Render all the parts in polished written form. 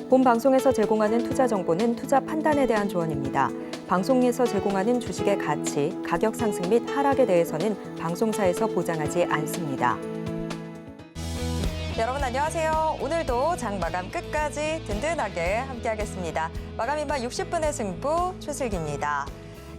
본 방송에서 제공하는 투자 정보는 투자 판단에 대한 조언입니다. 방송에서 제공하는 주식의 가치, 가격 상승 및 하락에 대해서는 방송사에서 보장하지 않습니다. 여러분 안녕하세요. 오늘도 장 마감 끝까지 든든하게 함께하겠습니다. 마감인반 60분의 승부 최슬기입니다.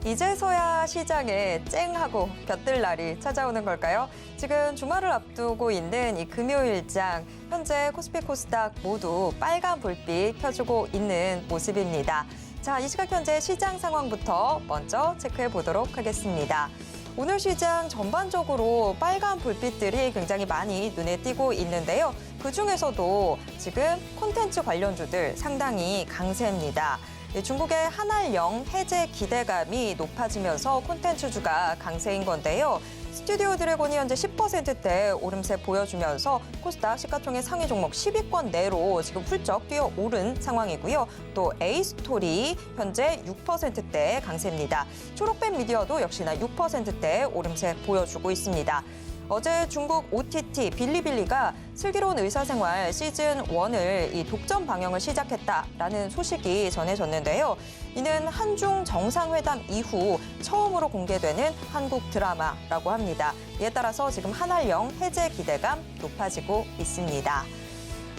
이제서야 시장에 쨍하고 볕들 날이 찾아오는 걸까요? 지금 주말을 앞두고 있는 이 금요일장, 현재 코스피 코스닥 모두 빨간 불빛 켜주고 있는 모습입니다. 자, 이 시각 현재 시장 상황부터 먼저 체크해 보도록 하겠습니다. 오늘 시장 전반적으로 빨간 불빛들이 굉장히 많이 눈에 띄고 있는데요. 그중에서도 지금 콘텐츠 관련주들 상당히 강세입니다. 중국의 한알령 해제 기대감이 높아지면서 콘텐츠주가 강세인 건데요. 스튜디오 드래곤이 현재 10%대 오름세 보여주면서 코스닥 시가총액 상위 종목 10위권 내로 지금 훌쩍 뛰어오른 상황이고요. 또 A스토리 현재 6%대 강세입니다. 초록뱀 미디어도 역시나 6%대 오름세 보여주고 있습니다. 어제 중국 OTT 빌리빌리가 슬기로운 의사생활 시즌1을 이 독점 방영을 시작했다라는 소식이 전해졌는데요. 이는 한중 정상회담 이후 처음으로 공개되는 한국 드라마라고 합니다. 이에 따라서 지금 한알령 해제 기대감 높아지고 있습니다.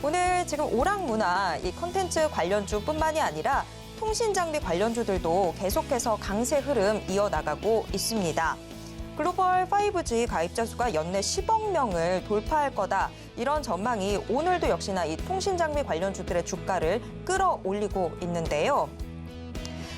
오늘 지금 오락문화 이 콘텐츠 관련주뿐만이 아니라 통신장비 관련주들도 계속해서 강세 흐름 이어나가고 있습니다. 글로벌 5G 가입자 수가 연내 10억 명을 돌파할 거다. 이런 전망이 오늘도 역시나 이 통신장비 관련주들의 주가를 끌어올리고 있는데요.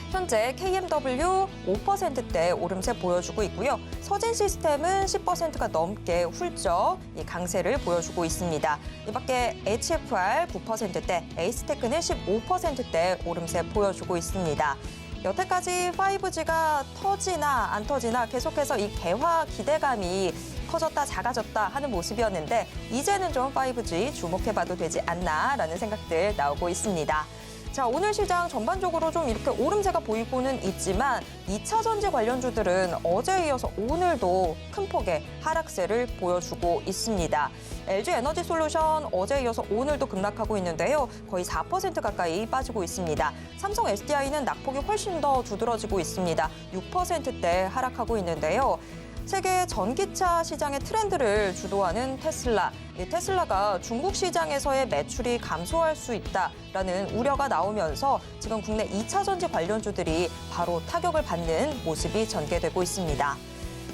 현재 KMW 5%대 오름세 보여주고 있고요. 서진 시스템은 10%가 넘게 훌쩍 이 강세를 보여주고 있습니다. 이 밖에 HFR 9%대, 에이스테크는 15%대 오름세 보여주고 있습니다. 여태까지 5G가 터지나 안 터지나 계속해서 이 개화 기대감이 커졌다 작아졌다 하는 모습이었는데 이제는 좀 5G 주목해봐도 되지 않나라는 생각들 나오고 있습니다. 자, 오늘 시장 전반적으로 좀 이렇게 오름세가 보이고는 있지만 2차 전지 관련주들은 어제에 이어서 오늘도 큰 폭의 하락세를 보여주고 있습니다. LG 에너지 솔루션 어제에 이어서 오늘도 급락하고 있는데요. 거의 4% 가까이 빠지고 있습니다. 삼성 SDI는 낙폭이 훨씬 더 두드러지고 있습니다. 6%대 하락하고 있는데요. 세계 전기차 시장의 트렌드를 주도하는 테슬라. 이 테슬라가 중국 시장에서의 매출이 감소할 수 있다라는 우려가 나오면서 지금 국내 2차 전지 관련주들이 바로 타격을 받는 모습이 전개되고 있습니다.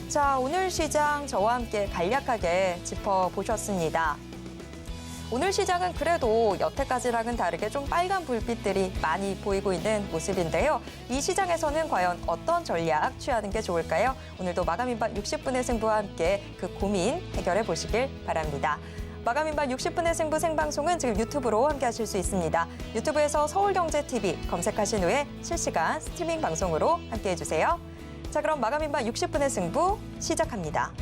자, 오늘 시장 저와 함께 간략하게 짚어보셨습니다. 오늘 시장은 그래도 여태까지랑은 다르게 좀 빨간 불빛들이 많이 보이고 있는 모습인데요. 이 시장에서는 과연 어떤 전략 취하는 게 좋을까요? 오늘도 마감인반 60분의 승부와 함께 그 고민 해결해 보시길 바랍니다. 마감인반 60분의 승부 생방송은 지금 유튜브로 함께 하실 수 있습니다. 유튜브에서 서울경제TV 검색하신 후에 실시간 스트리밍 방송으로 함께 해주세요. 자, 그럼 마감인반 60분의 승부 시작합니다.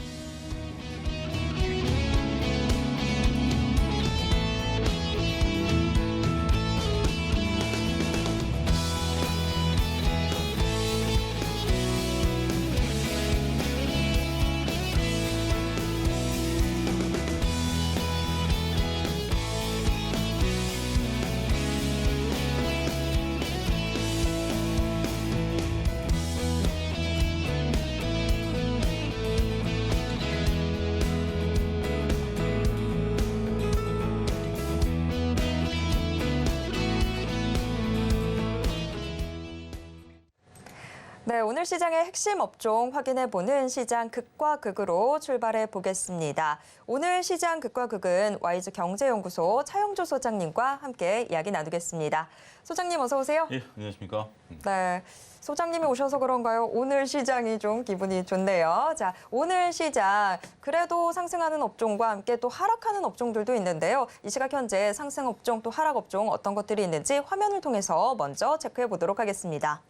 네, 오늘 시장의 핵심 업종 확인해보는 시장 극과 극으로 출발해 보겠습니다. 오늘 시장 극과 극은 와이즈 경제연구소 차영조 소장님과 함께 이야기 나누겠습니다. 소장님 어서 오세요. 예, 안녕하십니까. 네, 소장님이 오셔서 그런가요? 오늘 시장이 좀 기분이 좋네요. 자, 오늘 시장 그래도 상승하는 업종과 함께 또 하락하는 업종들도 있는데요. 이 시각 현재 상승 업종 또 하락 업종 어떤 것들이 있는지 화면을 통해서 먼저 체크해 보도록 하겠습니다.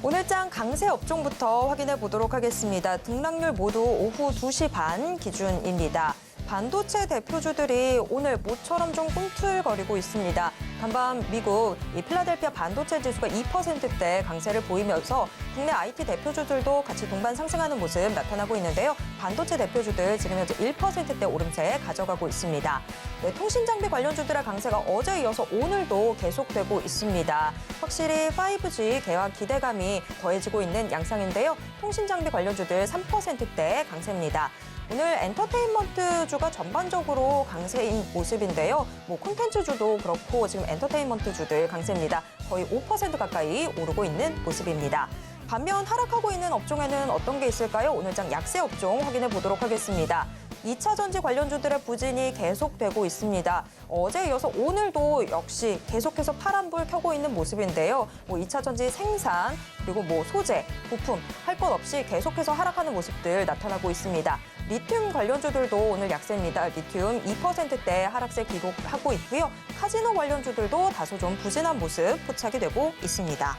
오늘장 강세 업종부터 확인해 보도록 하겠습니다. 등락률 모두 오후 2시 반 기준입니다. 반도체 대표주들이 오늘 모처럼 좀 꿈틀거리고 있습니다. 간밤 미국 이 필라델피아 반도체 지수가 2%대 강세를 보이면서 국내 IT 대표주들도 같이 동반 상승하는 모습 나타나고 있는데요. 반도체 대표주들 지금 현재 1%대 오름세 가져가고 있습니다. 네, 통신장비 관련주들의 강세가 어제 이어서 오늘도 계속되고 있습니다. 확실히 5G 개화 기대감이 더해지고 있는 양상인데요. 통신장비 관련주들 3%대 강세입니다. 오늘 엔터테인먼트주가 전반적으로 강세인 모습인데요. 콘텐츠주도 그렇고 지금 엔터테인먼트주들 강세입니다. 거의 5% 가까이 오르고 있는 모습입니다. 반면 하락하고 있는 업종에는 어떤 게 있을까요? 오늘장 약세 업종 확인해 보도록 하겠습니다. 2차 전지 관련주들의 부진이 계속되고 있습니다. 어제 이어서 오늘도 역시 계속해서 파란불 켜고 있는 모습인데요. 2차 전지 생산 그리고 소재, 부품 할 것 없이 계속해서 하락하는 모습들 나타나고 있습니다. 리튬 관련주들도 오늘 약세입니다. 리튬 2%대 하락세 기록하고 있고요. 카지노 관련주들도 다소 좀 부진한 모습 포착이 되고 있습니다.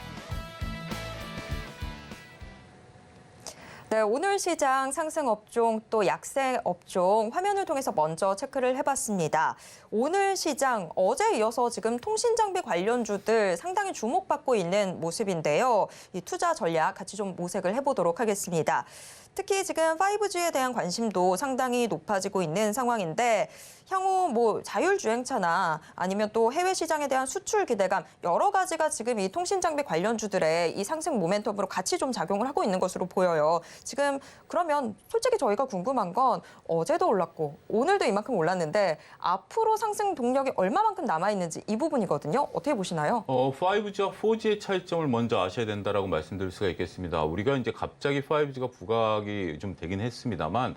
네, 오늘 시장 상승 업종 또 약세 업종 화면을 통해서 먼저 체크를 해봤습니다. 오늘 시장 어제 이어서 지금 통신장비 관련주들 상당히 주목받고 있는 모습인데요. 이 투자 전략 같이 좀 모색을 해보도록 하겠습니다. 특히 지금 5G에 대한 관심도 상당히 높아지고 있는 상황인데 향후 자율주행차나 아니면 또 해외 시장에 대한 수출 기대감 여러 가지가 지금 이 통신장비 관련주들의 이 상승 모멘텀으로 같이 좀 작용을 하고 있는 것으로 보여요. 지금 그러면 솔직히 저희가 궁금한 건 어제도 올랐고 오늘도 이만큼 올랐는데 앞으로 상승 동력이 얼마만큼 남아있는지 이 부분이거든요. 어떻게 보시나요? 5G와 4G의 차이점을 먼저 아셔야 된다라고 말씀드릴 수가 있겠습니다. 우리가 이제 갑자기 5G가 부각이 좀 되긴 했습니다만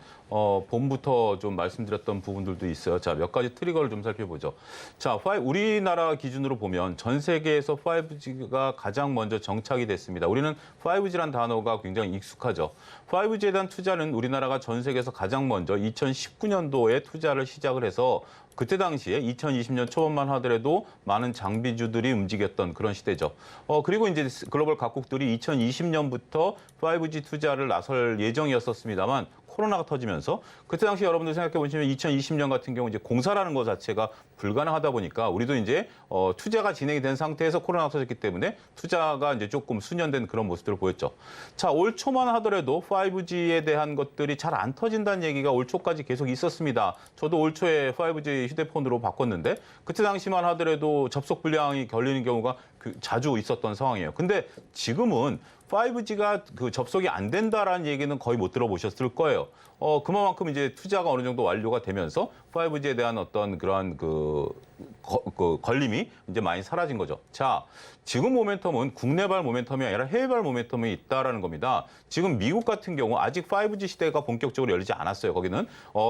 봄부터 좀 말씀드렸던 부분들도 있어요. 자, 몇 가지 트리거를 좀 살펴보죠. 자, 우리나라 기준으로 보면 전 세계에서 5G가 가장 먼저 정착이 됐습니다. 우리는 5G란 단어가 굉장히 익숙하죠. 5G에 대한 투자는 우리나라가 전 세계에서 가장 먼저 2019년도에 투자를 시작을 해서 그때 당시에 2020년 초반만 하더라도 많은 장비주들이 움직였던 그런 시대죠. 그리고 이제 글로벌 각국들이 2020년부터 5G 투자를 나설 예정이었었습니다만 코로나가 터지면서 그때 당시 여러분들 생각해 보시면 2020년 같은 경우 이제 공사라는 것 자체가 불가능하다 보니까 우리도 이제 투자가 진행이 된 상태에서 코로나가 터졌기 때문에 투자가 이제 조금 수년된 그런 모습들을 보였죠. 자, 올 초만 하더라도 5G에 대한 것들이 잘 안 터진다는 얘기가 올 초까지 계속 있었습니다. 저도 올 초에 5G 휴대폰으로 바꿨는데 그때 당시만 하더라도 접속 불량이 걸리는 경우가 자주 있었던 상황이에요. 근데 지금은 5G가 접속이 안 된다라는 얘기는 거의 못 들어보셨을 거예요. 그만큼 이제 투자가 어느 정도 완료가 되면서 5G에 대한 어떤 그러한 걸림이 이제 많이 사라진 거죠. 자, 지금 모멘텀은 국내발 모멘텀이 아니라 해외발 모멘텀이 있다라는 겁니다. 지금 미국 같은 경우 아직 5G 시대가 본격적으로 열리지 않았어요. 거기는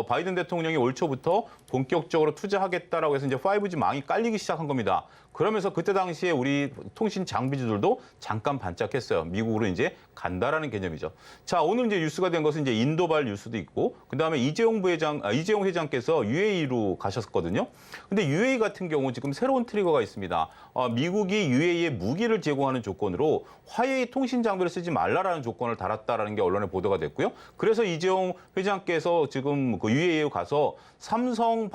바이든 대통령이 올 초부터 본격적으로 투자하겠다라고 해서 이제 5G 망이 깔리기 시작한 겁니다. 그러면서 그때 당시에 우리 통신 장비주들도 잠깐 반짝했어요. 미국으로 이제 간다라는 개념이죠. 자, 오늘 이제 뉴스가 된 것은 이제 인도발 뉴스도 있고, 그다음에 이재용 회장께서 UAE로 가셨거든요. 근데 UAE 같은 경우 지금 새로운 트리거가 있습니다. 미국이 UAE에 무기를 제공하는 조건으로 화웨이 통신 장비를 쓰지 말라라는 조건을 달았다라는 게 언론에 보도가 됐고요. 그래서 이재용 회장께서 지금 UAE에 가서 삼성이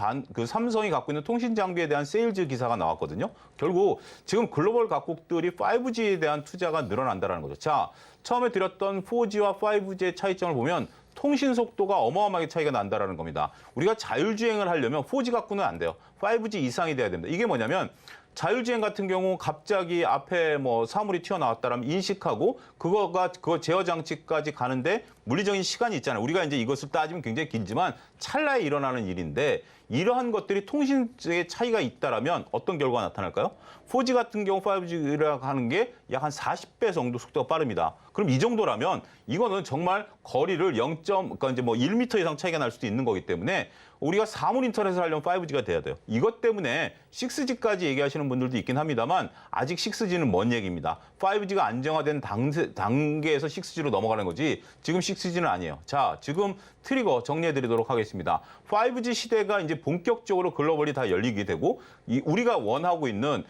갖고 있는 통신 장비에 대한 세일즈 기사가 나왔거든요. 결국 지금 글로벌 각국들이 5G에 대한 투자가 늘어난다는 거죠. 자, 처음에 드렸던 4G와 5G의 차이점을 보면 통신 속도가 어마어마하게 차이가 난다는 겁니다. 우리가 자율주행을 하려면 4G 갖고는 안 돼요. 5G 이상이 돼야 됩니다. 이게 뭐냐면 자율주행 같은 경우 갑자기 앞에 사물이 튀어나왔다라면 인식하고 그거 제어 장치까지 가는데 물리적인 시간이 있잖아요. 우리가 이제 이것을 따지면 굉장히 길지만 찰나에 일어나는 일인데 이러한 것들이 통신의 차이가 있다라면 어떤 결과가 나타날까요? 4G 같은 경우 5G라고 하는 게 약 한 40배 정도 속도가 빠릅니다. 그럼 이 정도라면 이거는 정말 거리를 그러니까 이제 1m 이상 차이가 날 수도 있는 거기 때문에 우리가 사물 인터넷을 하려면 5G가 돼야 돼요. 이것 때문에 6G까지 얘기하시는 분들도 있긴 합니다만 아직 6G는 먼 얘기입니다. 5G가 안정화된 단계에서 6G로 넘어가는 거지 지금 6G는 아니에요. 자, 지금 트리거 정리해드리도록 하겠습니다. 5G 시대가 이제 본격적으로 글로벌이 다 열리게 되고 우리가 원하고 있는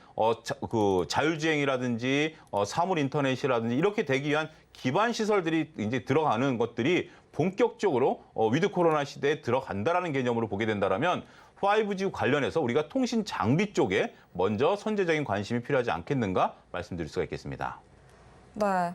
자율주행이라든지 사물 인터넷이라든지 이렇게 되기 위한 기반 시설들이 이제 들어가는 것들이 본격적으로 위드 코로나 시대에 들어간다라는 개념으로 보게 된다면 5G 관련해서 우리가 통신 장비 쪽에 먼저 선제적인 관심이 필요하지 않겠는가 말씀드릴 수가 있겠습니다. 네.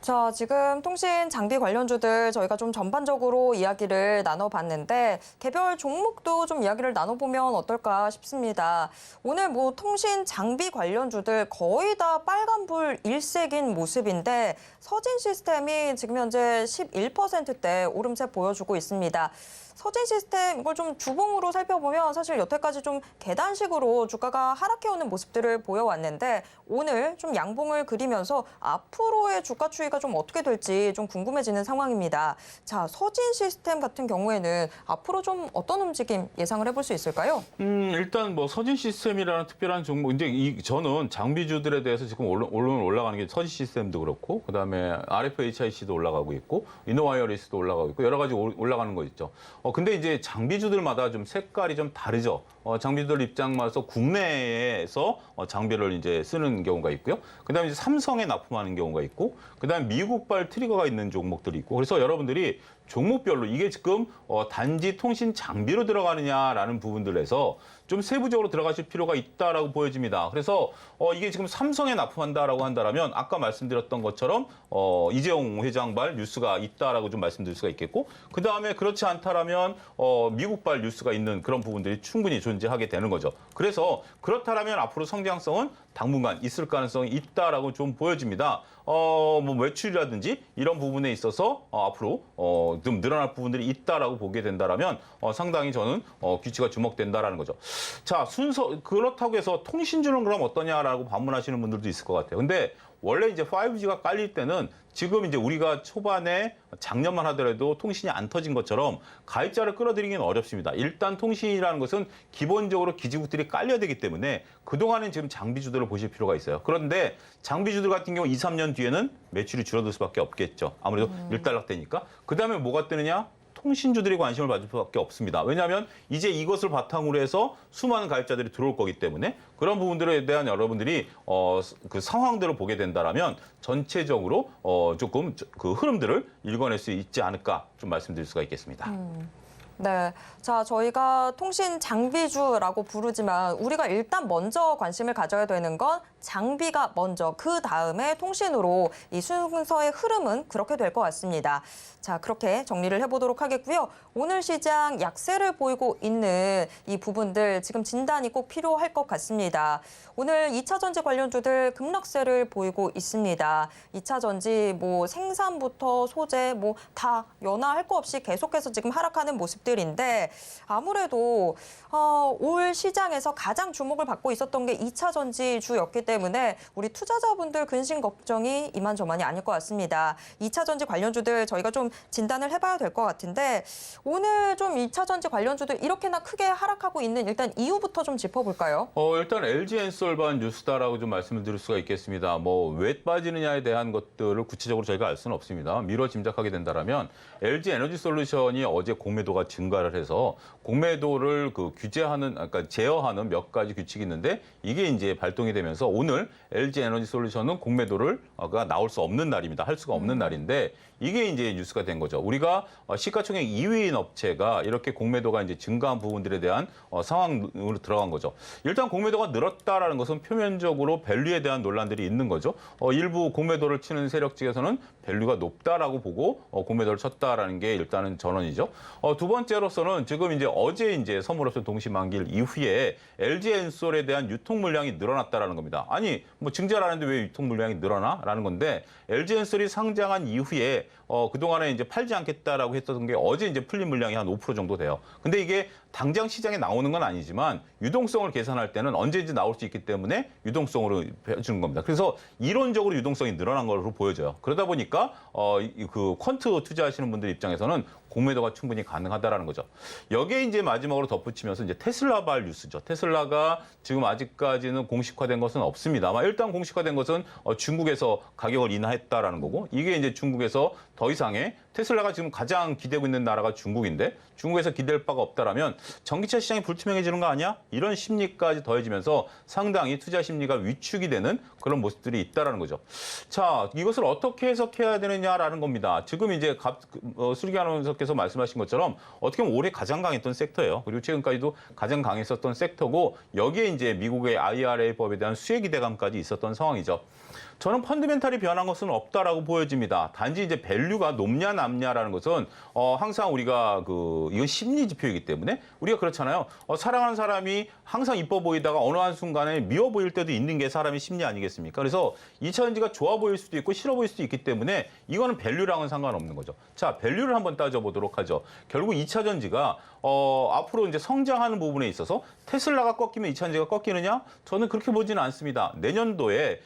자, 지금 통신 장비 관련주들 저희가 좀 전반적으로 이야기를 나눠봤는데 개별 종목도 좀 이야기를 나눠보면 어떨까 싶습니다. 오늘 뭐 통신 장비 관련주들 거의 다 빨간불 일색인 모습인데 서진 시스템이 지금 현재 11%대 오름세 보여주고 있습니다. 서진 시스템 이걸 좀 주봉으로 살펴보면 사실 여태까지 좀 계단식으로 주가가 하락해오는 모습들을 보여왔는데 오늘 좀 양봉을 그리면서 앞으로의 주가 추이가 좀 어떻게 될지 좀 궁금해지는 상황입니다. 자, 서진 시스템 같은 경우에는 앞으로 좀 어떤 움직임 예상을 해볼 수 있을까요? 일단 뭐 서진 시스템이라는 특별한 종목, 이제 저는 장비주들에 대해서 지금 올라가는 게 서진 시스템도 그렇고, 그다음에 RFHIC도 올라가고 있고, 이노와이어리스도 올라가고 있고, 여러 가지 올라가는 거 있죠. 근데 이제 장비주들마다 좀 색깔이 좀 다르죠. 장비주들 입장에서 국내에서 장비를 이제 쓰는 경우가 있고요. 그다음에 이제 삼성에 납품하는 경우가 있고, 그다음에 미국발 트리거가 있는 종목들이 있고, 그래서 여러분들이 종목별로 이게 지금 단지 통신 장비로 들어가느냐라는 부분들에서 좀 세부적으로 들어가실 필요가 있다라고 보여집니다. 그래서 이게 지금 삼성에 납품한다라고 한다라면 아까 말씀드렸던 것처럼 이재용 회장발 뉴스가 있다라고 좀 말씀드릴 수가 있겠고, 그 다음에 그렇지 않다라면 미국발 뉴스가 있는 그런 부분들이 충분히 존재하게 되는 거죠. 그래서 그렇다라면 앞으로 성장성은 당분간 있을 가능성이 있다라고 좀 보여집니다. 뭐 매출이라든지 이런 부분에 있어서 앞으로 좀 늘어날 부분들이 있다라고 보게 된다라면 상당히 저는 규치가 주목된다라는 거죠. 자, 그렇다고 해서 통신주는 그럼 어떠냐라고 반문하시는 분들도 있을 것 같아요. 근데 원래 이제 5G가 깔릴 때는 지금 이제 우리가 초반에 작년만 하더라도 통신이 안 터진 것처럼 가입자를 끌어들이기는 어렵습니다. 일단 통신이라는 것은 기본적으로 기지국들이 깔려야 되기 때문에 그동안은 지금 장비주들을 보실 필요가 있어요. 그런데 장비주들 같은 경우 2, 3년 뒤에는 매출이 줄어들 수밖에 없겠죠. 아무래도 일단락되니까. 그다음에 뭐가 뜨느냐? 통신주들이 관심을 받을 수밖에 없습니다. 왜냐하면 이제 이것을 바탕으로 해서 수많은 가입자들이 들어올 거기 때문에 그런 부분들에 대한 여러분들이 그 상황들을 보게 된다라면 전체적으로 조금 그 흐름들을 읽어낼 수 있지 않을까 좀 말씀드릴 수가 있겠습니다. 네. 자, 저희가 통신 장비주라고 부르지만 우리가 일단 먼저 관심을 가져야 되는 건 장비가 먼저, 그 다음에 통신으로 이 순서의 흐름은 그렇게 될 것 같습니다. 자, 그렇게 정리를 해보도록 하겠고요. 오늘 시장 약세를 보이고 있는 이 부분들 지금 진단이 꼭 필요할 것 같습니다. 오늘 2차 전지 관련주들 급락세를 보이고 있습니다. 2차 전지 뭐 생산부터 소재 뭐 다 연하할 거 없이 계속해서 지금 하락하는 모습들인데 아무래도 올 시장에서 가장 주목을 받고 있었던 게 2차 전지주였기 때문에 우리 투자자분들 근심 걱정이 이만저만이 아닐 것 같습니다. 2차 전지 관련주들 저희가 좀 진단을 해봐야 될 것 같은데 오늘 좀 2차 전지 관련주들 이렇게나 크게 하락하고 있는 일단 이유부터 좀 짚어볼까요? 일단 LG엔솔반 뉴스다라고 좀 말씀을 드릴 수가 있겠습니다. 뭐 왜 빠지느냐에 대한 것들을 구체적으로 저희가 알 수는 없습니다. 미뤄 짐작하게 된다라면 LG 에너지솔루션이 어제 공매도가 증가를 해서 공매도를 그 규제하는, 그러니까 제어하는 몇 가지 규칙이 있는데 이게 이제 발동이 되면서 오늘 LG 에너지솔루션은 공매도를 나올 수 없는 날입니다. 할 수가 없는 날인데 이게 이제 뉴스가 된 거죠. 우리가 시가총액 2위인 업체가 이렇게 공매도가 이제 증가한 부분들에 대한 상황으로 들어간 거죠. 일단 공매도가 늘었다라는 것은 표면적으로 밸류에 대한 논란들이 있는 거죠. 일부 공매도를 치는 세력 측에서는 밸류가 높다라고 보고 공매도를 쳤다라는 게 일단은 전원이죠. 두 번째로서는 지금 이제 어제 이제 선물옵션 동시 만기일 이후에 LG엔솔에 대한 유통 물량이 늘어났다라는 겁니다. 아니 뭐 증자라는데 왜 유통 물량이 늘어나라는 건데 LG엔솔이 상장한 이후에 그동안에 이제 팔지 않겠다라고 했던 게 어제 이제 풀린 물량이 한 5% 정도 돼요. 근데 이게 당장 시장에 나오는 건 아니지만 유동성을 계산할 때는 언제든지 나올 수 있기 때문에 유동성으로 해주는 겁니다. 그래서 이론적으로 유동성이 늘어난 걸로 보여져요. 그러다 보니까 그 퀀트 투자하시는 분들 입장에서는 공매도가 충분히 가능하다라는 거죠. 여기에 이제 마지막으로 덧붙이면서 이제 테슬라발 뉴스죠. 테슬라가 지금 아직까지는 공식화된 것은 없습니다만 일단 공식화된 것은 중국에서 가격을 인하했다라는 거고 이게 이제 중국에서 더 이상의 테슬라가 지금 가장 기대고 있는 나라가 중국인데 중국에서 기댈 바가 없다라면 전기차 시장이 불투명해지는 거 아니야? 이런 심리까지 더해지면서 상당히 투자 심리가 위축이 되는 그런 모습들이 있다라는 거죠. 자, 이것을 어떻게 해석해야 되느냐라는 겁니다. 지금 이제 수리기 아나운서께서 말씀하신 것처럼 어떻게 보면 올해 가장 강했던 섹터예요. 그리고 최근까지도 가장 강했었던 섹터고 여기에 이제 미국의 IRA 법에 대한 수혜 기대감까지 있었던 상황이죠. 저는 펀드멘탈이 변한 것은 없다라고 보여집니다. 단지 이제 밸류가 높냐 낮냐라는 것은 항상 우리가 이건 심리 지표이기 때문에 우리가 그렇잖아요. 사랑하는 사람이 항상 이뻐 보이다가 어느 한순간에 미워 보일 때도 있는 게 사람의 심리 아니겠습니까? 그래서 2차전지가 좋아 보일 수도 있고 싫어 보일 수도 있기 때문에 이거는 밸류랑은 상관없는 거죠. 자, 밸류를 한번 따져보도록 하죠. 결국 2차전지가 앞으로 이제 성장하는 부분에 있어서 테슬라가 꺾이면 2차전지가 꺾이느냐? 저는 그렇게 보지는 않습니다. 내년도에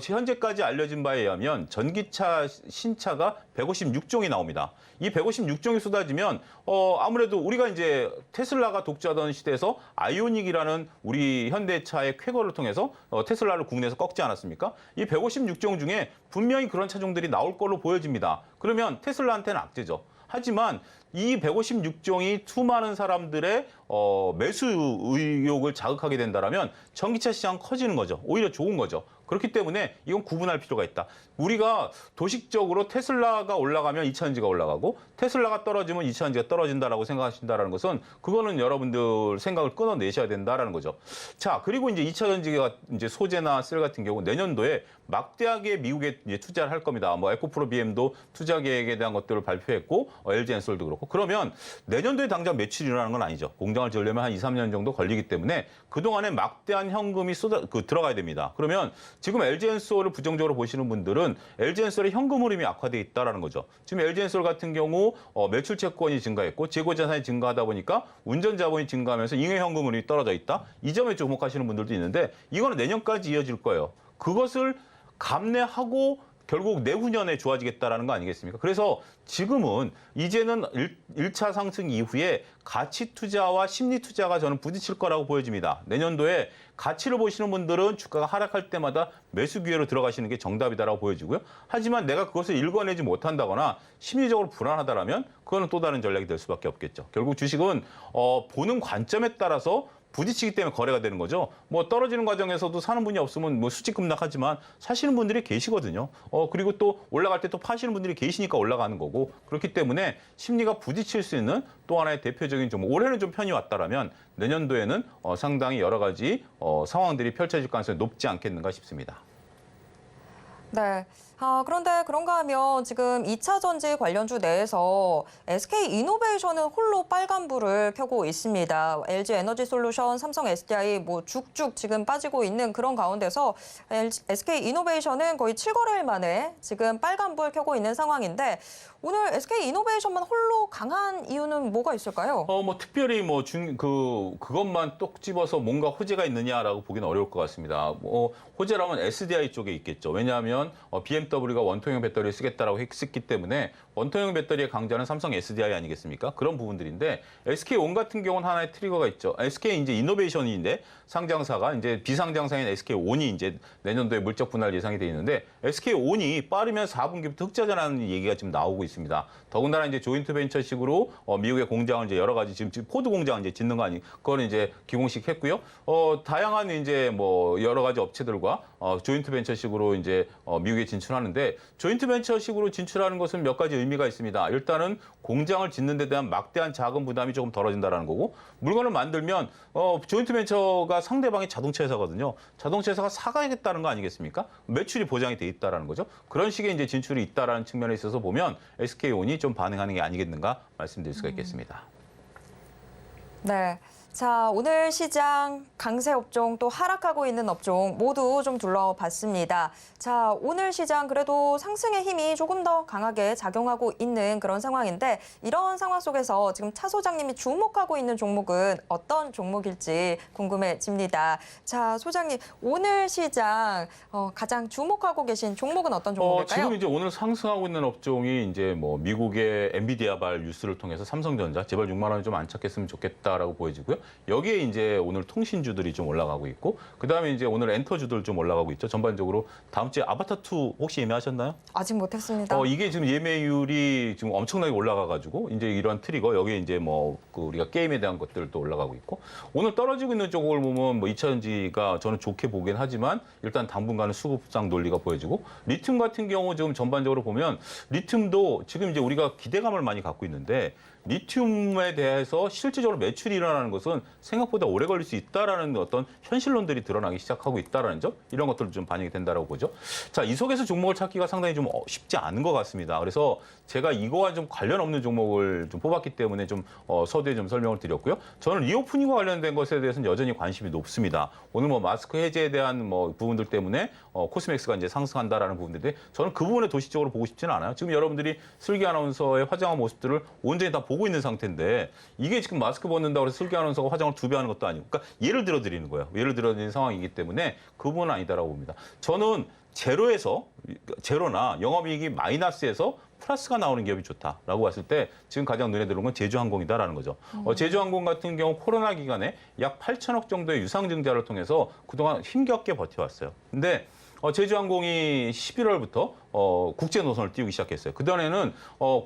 현재까지 알려진 바에 의하면 전기차 신차가 156종이 나옵니다. 이 156종이 쏟아지면 아무래도 우리가 이제 테슬라가 독주하던 시대에서 아이오닉이라는 우리 현대차의 쾌거를 통해서 테슬라를 국내에서 꺾지 않았습니까? 이 156종 중에 분명히 그런 차종들이 나올 걸로 보여집니다. 그러면 테슬라한테는 악재죠. 하지만 이 156종이 수많은 사람들의 매수 의욕을 자극하게 된다면 전기차 시장 커지는 거죠. 오히려 좋은 거죠. 그렇기 때문에 이건 구분할 필요가 있다. 우리가 도식적으로 테슬라가 올라가면 2차전지가 올라가고 테슬라가 떨어지면 2차전지가 떨어진다라고 생각하신다는 것은 그거는 여러분들 생각을 끊어내셔야 된다라는 거죠. 자, 그리고 이제 2차전지가 이제 소재나 셀 같은 경우 내년도에 막대하게 미국에 이제 투자를 할 겁니다. 뭐 에코프로 BM도 투자 계획에 대한 것들을 발표했고 LG엔솔도 그렇고 그러면 내년도에 당장 매출이 일어나는 건 아니죠. 공장을 지으려면 한 2, 3년 정도 걸리기 때문에 그동안에 막대한 현금이 들어가야 됩니다. 그러면 지금 LG엔솔을 부정적으로 보시는 분들은 LG엔솔의 현금 흐름이 악화돼 있다라는 거죠. 지금 LG엔솔 같은 경우 매출 채권이 증가했고 재고 자산이 증가하다 보니까 운전 자본이 증가하면서 잉여 현금 흐름이 떨어져 있다. 이 점에 주목하시는 분들도 있는데 이거는 내년까지 이어질 거예요. 그것을 감내하고 결국 내후년에 좋아지겠다라는 거 아니겠습니까? 그래서 지금은 이제는 1차 상승 이후에 가치 투자와 심리 투자가 저는 부딪힐 거라고 보여집니다. 내년도에 가치를 보시는 분들은 주가가 하락할 때마다 매수 기회로 들어가시는 게 정답이다라고 보여지고요. 하지만 내가 그것을 읽어내지 못한다거나 심리적으로 불안하다라면 그거는 또 다른 전략이 될 수밖에 없겠죠. 결국 주식은 보는 관점에 따라서 부딪히기 때문에 거래가 되는 거죠. 뭐 떨어지는 과정에서도 사는 분이 없으면 뭐 수직 급락하지만 사시는 분들이 계시거든요. 그리고 또 올라갈 때 또 파시는 분들이 계시니까 올라가는 거고 그렇기 때문에 심리가 부딪힐 수 있는 또 하나의 대표적인 종목. 올해는 좀 편이 왔다라면 내년도에는 상당히 여러 가지 상황들이 펼쳐질 가능성이 높지 않겠는가 싶습니다. 네. 그런데 그런가 하면 지금 2차 전지 관련주 내에서 SK이노베이션은 홀로 빨간불을 켜고 있습니다. LG에너지솔루션, 삼성 SDI 뭐 쭉쭉 지금 빠지고 있는 그런 가운데서 SK이노베이션은 거의 7거래일 만에 지금 빨간불 켜고 있는 상황인데 오늘 SK이노베이션만 홀로 강한 이유는 뭐가 있을까요? 뭐 특별히 그것만 똑 집어서 뭔가 호재가 있느냐라고 보기는 어려울 것 같습니다. 호재라면 SDI 쪽에 있겠죠. 왜냐하면 BMW가 원통형 배터리를 쓰겠다라고 했기 때문에 원통형 배터리의 강자는 삼성 SDI 아니겠습니까? 그런 부분들인데 SK온 같은 경우는 하나의 트리거가 있죠. SK 이제 이노베이션인데 상장사가 이제 비상장사인 SK온이 이제 내년도에 물적 분할 예상이 돼 있는데 SK온이 빠르면 4분기부터 흑자전하는 얘기가 지금 나오고 있습니다. 더군다나 이제 조인트 벤처식으로 미국의 공장을 이제 여러 가지 지금 포드 공장을 이제 짓는 거 아니? 그거는 이제 기공식 했고요. 다양한 이제 뭐 여러 가지 업체들과 조인트 벤처식으로 이제 미국에 진출하는데 조인트 벤처식으로 진출하는 것은 몇 가지 의미가 있습니다. 일단은 공장을 짓는 데 대한 막대한 자금 부담이 조금 덜어진다는 거고 물건을 만들면 조인트 벤처가 상대방이 자동차 회사거든요. 자동차 회사가 사가야겠다는 거 아니겠습니까? 매출이 보장이 돼 있다라는 거죠. 그런 식의 이제 진출이 있다라는 측면에 있어서 보면 SK온이 좀 반응하는 게 아니겠는가 말씀드릴 수가 있겠습니다. 네. 자, 오늘 시장 강세 업종 또 하락하고 있는 업종 모두 좀 둘러봤습니다. 자, 오늘 시장 그래도 상승의 힘이 조금 더 강하게 작용하고 있는 그런 상황인데 이런 상황 속에서 지금 차 소장님이 주목하고 있는 종목은 어떤 종목일지 궁금해집니다. 자, 소장님 오늘 시장 가장 주목하고 계신 종목은 어떤 종목일까요? 지금 이제 오늘 상승하고 있는 업종이 이제 뭐 미국의 엔비디아발 뉴스를 통해서 삼성전자 제발 6만 원이 좀 안착했으면 좋겠다라고 보여지고요. 여기에 이제 오늘 통신주들이 좀 올라가고 있고 그다음에 이제 오늘 엔터주들 좀 올라가고 있죠. 전반적으로 다음 주에 아바타2 혹시 예매하셨나요? 아직 못했습니다. 이게 지금 예매율이 지금 엄청나게 올라가가지고 이제 이런 트리거 여기에 이제 뭐 그 우리가 게임에 대한 것들도 올라가고 있고 오늘 떨어지고 있는 쪽을 보면 뭐 2차전지가 저는 좋게 보긴 하지만 일단 당분간은 수급상 논리가 보여지고 리튬 같은 경우 지금 전반적으로 보면 리튬도 지금 이제 우리가 기대감을 많이 갖고 있는데 리튬에 대해서 실질적으로 매출이 일어나는 것은 생각보다 오래 걸릴 수 있다라는 어떤 현실론들이 드러나기 시작하고 있다라는 점 이런 것들도 좀 반영이 된다라고 보죠. 자, 이 속에서 종목을 찾기가 상당히 좀 쉽지 않은 것 같습니다. 그래서 제가 이거와 좀 관련 없는 종목을 좀 뽑았기 때문에 좀 서두에 좀 설명을 드렸고요. 저는 리오프닝과 관련된 것에 대해서는 여전히 관심이 높습니다. 오늘 뭐 마스크 해제에 대한 뭐 부분들 때문에 코스맥스가 이제 상승한다라는 부분인데 저는 그 부분에 도시적으로 보고 싶지는 않아요. 지금 여러분들이 슬기 아나운서의 화장한 모습들을 온전히 다 보고 있는 상태인데 이게 지금 마스크 벗는다고 해서 슬기 아나운서가 화장을 2배 하는 것도 아니고 그러니까 예를 들어 드리는 거예요. 예를 들어 드리는 상황이기 때문에 그 부분은 아니다라고 봅니다. 저는 제로나 영업이익이 마이너스에서 플러스가 나오는 기업이 좋다라고 봤을 때 지금 가장 눈에 들어온 건 제주항공이다라는 거죠. 제주항공 같은 경우 코로나 기간에 약 8천억 정도의 유상증자를 통해서 그동안 힘겹게 버텨왔어요. 근데 제주항공이 11월부터 국제 노선을 띄우기 시작했어요. 그전에는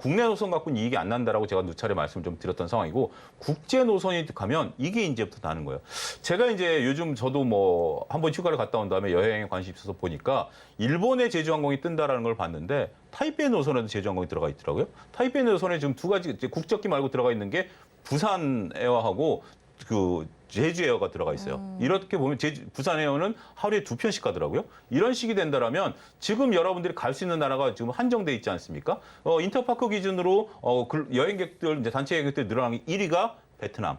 국내 노선 갖고는 이익이 안 난다라고 제가 누차례 말씀을 좀 드렸던 상황이고 국제 노선이 가면 이게 이제부터 나는 거예요. 제가 이제 요즘 저도 뭐 한번 휴가를 갔다 온 다음에 여행에 관심이 있어서 보니까 일본의 제주항공이 뜬다라는 걸 봤는데 타이페이 노선에도 제주항공이 들어가 있더라고요. 타이페이 노선에 지금 두 가지 국적기 말고 들어가 있는 게 부산 에어하고 그 제주에어가 들어가 있어요. 이렇게 보면 부산에어는 하루에 2편씩 가더라고요. 이런 식이 된다라면 지금 여러분들이 갈 수 있는 나라가 지금 한정돼 있지 않습니까? 인터파크 기준으로 여행객들 이제 단체 여행객들 늘어나는 게 1위가 베트남,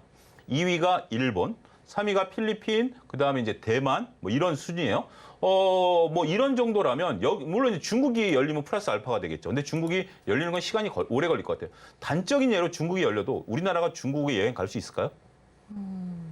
2위가 일본, 3위가 필리핀, 그다음에 이제 대만 뭐 이런 수준이에요. 뭐 이런 정도라면 물론 이제 중국이 열리면 플러스 알파가 되겠죠. 근데 중국이 열리는 건 시간이 오래 걸릴 것 같아요. 단적인 예로 중국이 열려도 우리나라가 중국에 여행 갈 수 있을까요?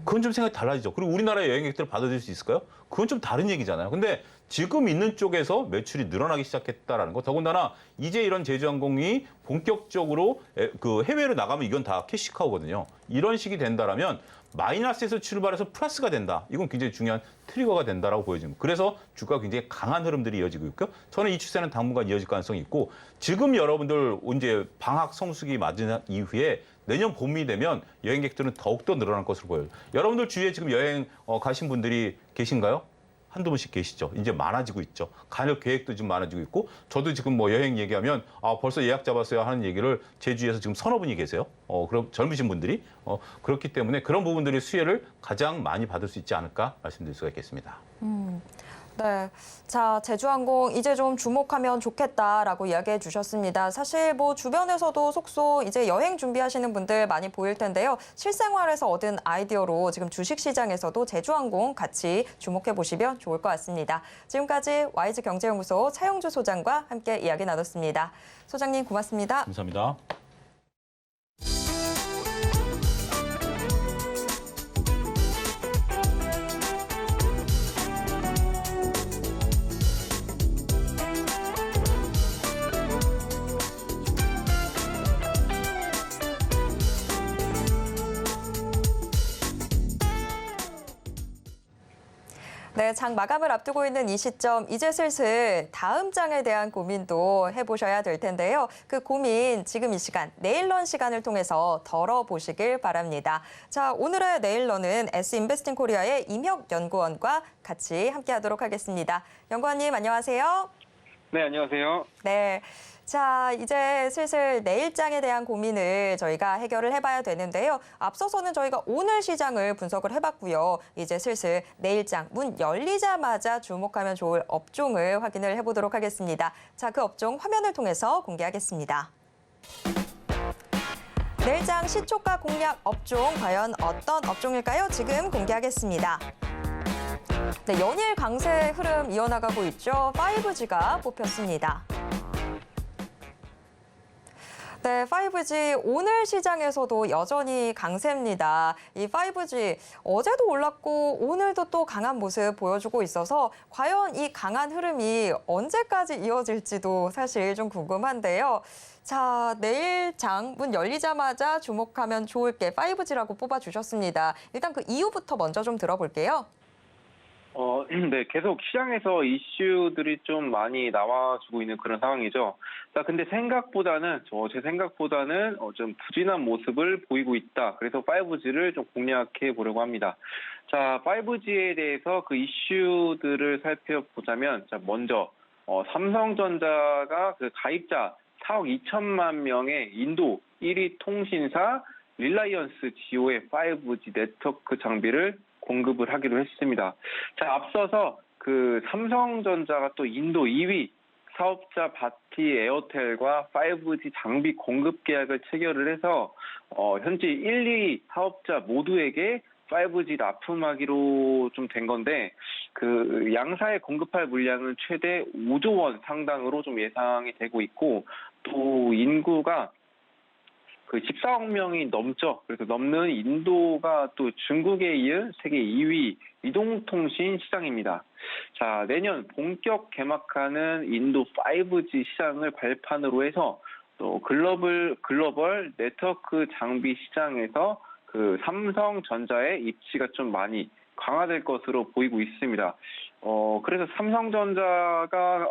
그건 좀 생각이 달라지죠. 그리고 우리나라의 여행객들을 받아들일 수 있을까요? 그건 좀 다른 얘기잖아요. 근데 지금 있는 쪽에서 매출이 늘어나기 시작했다라는 거. 더군다나 이제 이런 제주항공이 본격적으로 그 해외로 나가면 이건 다 캐시카우거든요. 이런 식이 된다라면 마이너스에서 출발해서 플러스가 된다. 이건 굉장히 중요한 트리거가 된다라고 보여집니다. 그래서 주가가 굉장히 강한 흐름들이 이어지고 있고요. 저는 이 추세는 당분간 이어질 가능성이 있고 지금 여러분들 이제 방학 성수기 맞은 이후에 내년 봄이 되면 여행객들은 더욱더 늘어날 것으로 보여요. 여러분들 주위에 지금 여행 가신 분들이 계신가요? 한두 분씩 계시죠. 이제 많아지고 있죠. 갈 계획도 좀 많아지고 있고 저도 지금 뭐 여행 얘기하면 벌써 예약 잡았어요 하는 얘기를 제 주위에서 지금 서너 분이 계세요. 그럼 젊으신 분들이 그렇기 때문에 그런 부분들의 수혜를 가장 많이 받을 수 있지 않을까 말씀드릴 수가 있겠습니다. 네. 자, 제주항공 이제 좀 주목하면 좋겠다라고 이야기해 주셨습니다. 사실 뭐 주변에서도 속속 이제 여행 준비하시는 분들 많이 보일 텐데요. 실생활에서 얻은 아이디어로 지금 주식시장에서도 제주항공 같이 주목해 보시면 좋을 것 같습니다. 지금까지 YG 경제연구소 차영주 소장과 함께 이야기 나눴습니다. 소장님 고맙습니다. 감사합니다. 네, 장 마감을 앞두고 있는 이 시점, 이제 슬슬 다음 장에 대한 고민도 해보셔야 될 텐데요. 그 고민 지금 이 시간, 네일런 시간을 통해서 덜어보시길 바랍니다. 자, 오늘의 네일런은 S인베스팅 코리아의 임혁 연구원과 같이 함께하도록 하겠습니다. 연구원님, 안녕하세요. 네, 안녕하세요. 네. 자, 이제 슬슬 내일장에 대한 고민을 저희가 해결을 해봐야 되는데요. 앞서서는 저희가 오늘 시장을 분석을 해봤고요. 이제 슬슬 내일장 문 열리자마자 주목하면 좋을 업종을 확인을 해보도록 하겠습니다. 자, 그 업종 화면을 통해서 공개하겠습니다. 내일장 시초가 공략 업종 과연 어떤 업종일까요? 지금 공개하겠습니다. 네, 연일 강세 흐름 이어나가고 있죠. 5G가 뽑혔습니다. 네, 5G 오늘 시장에서도 여전히 강세입니다. 이 5G 어제도 올랐고 오늘도 또 강한 모습 보여주고 있어서 과연 이 강한 흐름이 언제까지 이어질지도 사실 좀 궁금한데요. 자, 내일 장 문 열리자마자 주목하면 좋을 게 5G라고 뽑아주셨습니다. 일단 그 이유부터 먼저 좀 들어볼게요. 네, 계속 시장에서 이슈들이 좀 많이 나와주고 있는 그런 상황이죠. 자, 근데 제 생각보다는 좀 부진한 모습을 보이고 있다. 그래서 5G를 좀 공략해 보려고 합니다. 자, 5G에 대해서 그 이슈들을 살펴보자면, 자, 먼저, 삼성전자가 그 가입자 4억 2천만 명의 인도 1위 통신사 릴라이언스 지오의 5G 네트워크 장비를 공급을 하기로 했습니다. 자, 앞서서 그 삼성전자가 또 인도 2위 사업자 바티 에어텔과 5G 장비 공급 계약을 체결을 해서 현재 1, 2위 사업자 모두에게 5G 납품하기로 좀 된 건데 그 양사에 공급할 물량은 최대 5조 원 상당으로 좀 예상이 되고 있고 또 인구가 그 14억 명이 넘죠. 그래서 넘는 인도가 또 중국에 이은 세계 2위 이동통신 시장입니다. 자, 내년 본격 개막하는 인도 5G 시장을 발판으로 해서 또 글로벌 네트워크 장비 시장에서 그 삼성전자의 입지가 좀 많이 강화될 것으로 보이고 있습니다. 그래서 삼성전자가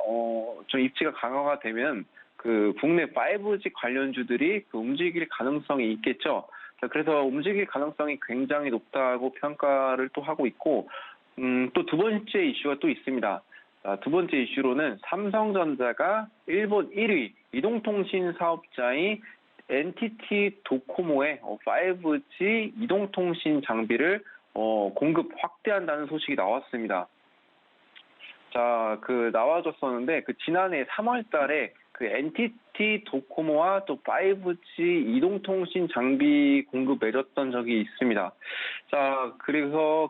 좀 입지가 강화가 되면 그 국내 5G 관련주들이 그 움직일 가능성이 있겠죠. 그래서 움직일 가능성이 굉장히 높다고 평가를 또 하고 있고, 또 두 번째 이슈가 또 있습니다. 두 번째 이슈로는 삼성전자가 일본 1위 이동통신 사업자인 NTT 도코모에 5G 이동통신 장비를 공급 확대한다는 소식이 나왔습니다. 자, 나와줬었는데 지난해 3월 달에 그 NTT 도코모와 또 5G 이동통신 장비 공급 맺었던 적이 있습니다. 자, 그래서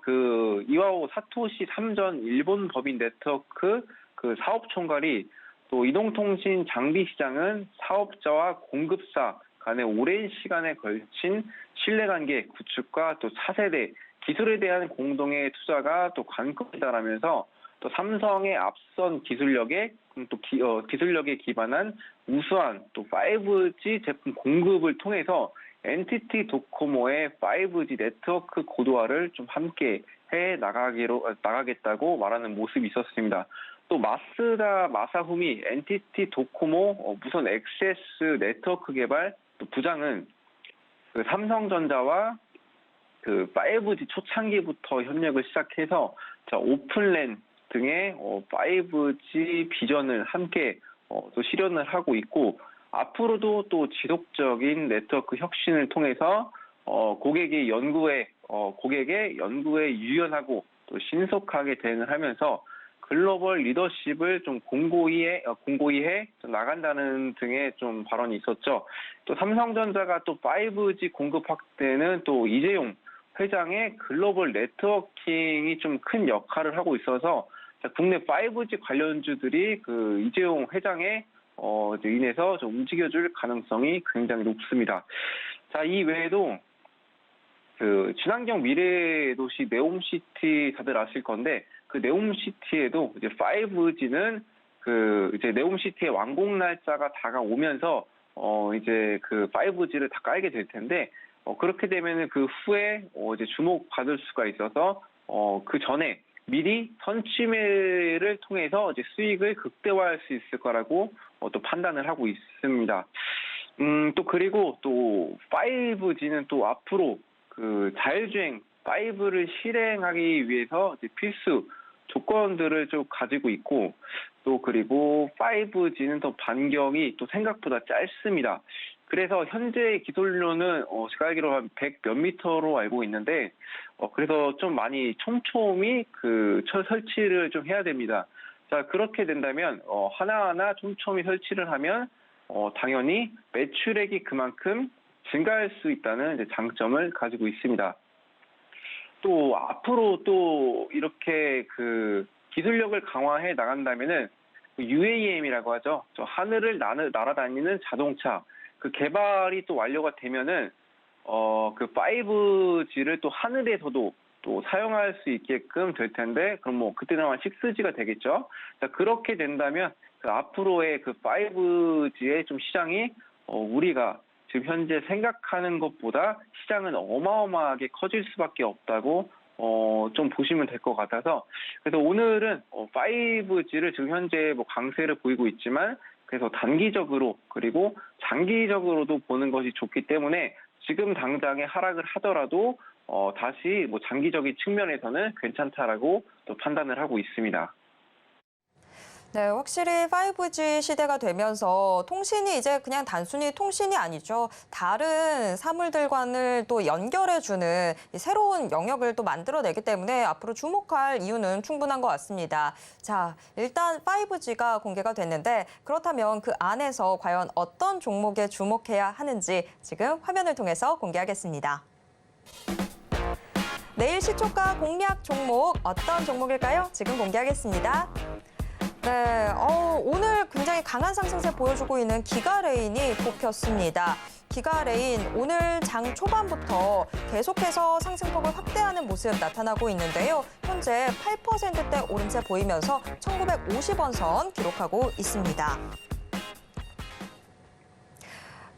이와오 사토시 삼전 일본 법인 네트워크 그 사업 총괄이 또 이동통신 장비 시장은 사업자와 공급사 간의 오랜 시간에 걸친 신뢰관계 구축과 또 차세대 기술에 대한 공동의 투자가 또 관건이다라면서 또 삼성의 앞선 기술력에 기술력에 기반한 우수한 또 5G 제품 공급을 통해서 NTT 도코모의 5G 네트워크 고도화를 좀 함께 해 나가겠다고 말하는 모습이 있었습니다. 또 마쓰다 마사후미 NTT 도코모 무선 액세스 네트워크 개발 또 부장은 그 삼성전자와 그 5G 초창기부터 협력을 시작해서 오픈랜 등의 5G 비전을 함께 또 실현을 하고 있고 앞으로도 또 지속적인 네트워크 혁신을 통해서 고객의 연구에 유연하고 또 신속하게 대응을 하면서 글로벌 리더십을 좀 공고히 해 나간다는 등의 좀 발언이 있었죠. 또 삼성전자가 또 5G 공급 확대는 또 이재용 회장의 글로벌 네트워킹이 좀 큰 역할을 하고 있어서 국내 5G 관련주들이 그 이재용 회장의 인해서 좀 움직여줄 가능성이 굉장히 높습니다. 자, 이 외에도 그 친환경 미래도시 네옴시티 다들 아실 건데 그 네옴시티에도 이제 5G는 이제 네옴시티의 완공 날짜가 다가오면서 이제 그 5G를 다 깔게 될 텐데 그렇게 되면은 그 후에 이제 주목받을 수가 있어서 그 전에 미리 선취매를 통해서 이제 수익을 극대화할 수 있을 거라고 또 판단을 하고 있습니다. 또 그리고 또 5G는 또 앞으로 그 자율주행 5를 실행하기 위해서 이제 필수 조건들을 좀 가지고 있고 또 그리고 5G는 더 반경이 또 생각보다 짧습니다. 그래서 현재 기술로는 제가 알기로 한 100 몇 미터로 알고 있는데 그래서 좀 많이 촘촘히 설치를 좀 해야 됩니다. 자, 그렇게 된다면 하나하나 촘촘히 설치를 하면 당연히 매출액이 그만큼 증가할 수 있다는 이제 장점을 가지고 있습니다. 또 앞으로 또 이렇게 그 기술력을 강화해 나간다면은 UAM이라고 하죠. 저 하늘을 날아다니는 자동차 그 개발이 또 완료가 되면은 그 5G를 또 하늘에서도 또 사용할 수 있게끔 될 텐데, 그럼 뭐 그때는 아마 6G가 되겠죠. 자, 그렇게 된다면 그 앞으로의 그 5G의 좀 시장이 우리가 지금 현재 생각하는 것보다 시장은 어마어마하게 커질 수밖에 없다고 좀 보시면 될 것 같아서, 그래서 오늘은 5G를 지금 현재 뭐 강세를 보이고 있지만, 그래서 단기적으로 그리고 장기적으로도 보는 것이 좋기 때문에 지금 당장에 하락을 하더라도 다시 뭐 장기적인 측면에서는 괜찮다라고 또 판단을 하고 있습니다. 네, 확실히 5G 시대가 되면서 통신이 이제 그냥 단순히 통신이 아니죠. 다른 사물들과는 또 연결해주는 새로운 영역을 또 만들어내기 때문에 앞으로 주목할 이유는 충분한 것 같습니다. 자, 일단 5G가 공개가 됐는데 그렇다면 그 안에서 과연 어떤 종목에 주목해야 하는지 지금 화면을 통해서 공개하겠습니다. 내일 시초가 공략 종목 어떤 종목일까요? 지금 공개하겠습니다. 네, 오늘 굉장히 강한 상승세 보여주고 있는 기가레인이 뽑혔습니다. 기가레인 오늘 장 초반부터 계속해서 상승폭을 확대하는 모습 나타나고 있는데요. 현재 8%대 오름세 보이면서 1950원 선 기록하고 있습니다.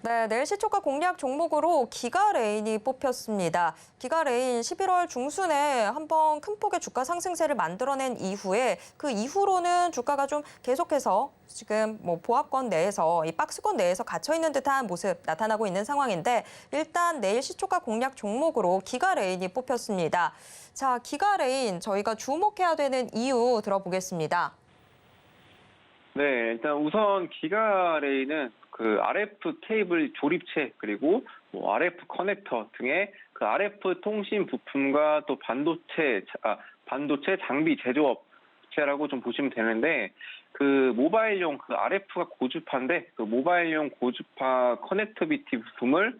네, 내일 시초가 공략 종목으로 기가레인이 뽑혔습니다. 기가레인 11월 중순에 한번 큰 폭의 주가 상승세를 만들어낸 이후에 그 이후로는 주가가 좀 계속해서 지금 뭐 보합권 내에서 이 박스권 내에서 갇혀 있는 듯한 모습 나타나고 있는 상황인데 일단 내일 시초가 공략 종목으로 기가레인이 뽑혔습니다. 자, 기가레인 저희가 주목해야 되는 이유 들어보겠습니다. 네, 일단 우선 기가레인은 그 RF 케이블 조립체 그리고 뭐 RF 커넥터 등의 그 RF 통신 부품과 또 반도체 장비 제조업체라고 좀 보시면 되는데, 그 모바일용 그 RF가 고주파인데 그 모바일용 고주파 커넥티비티 부품을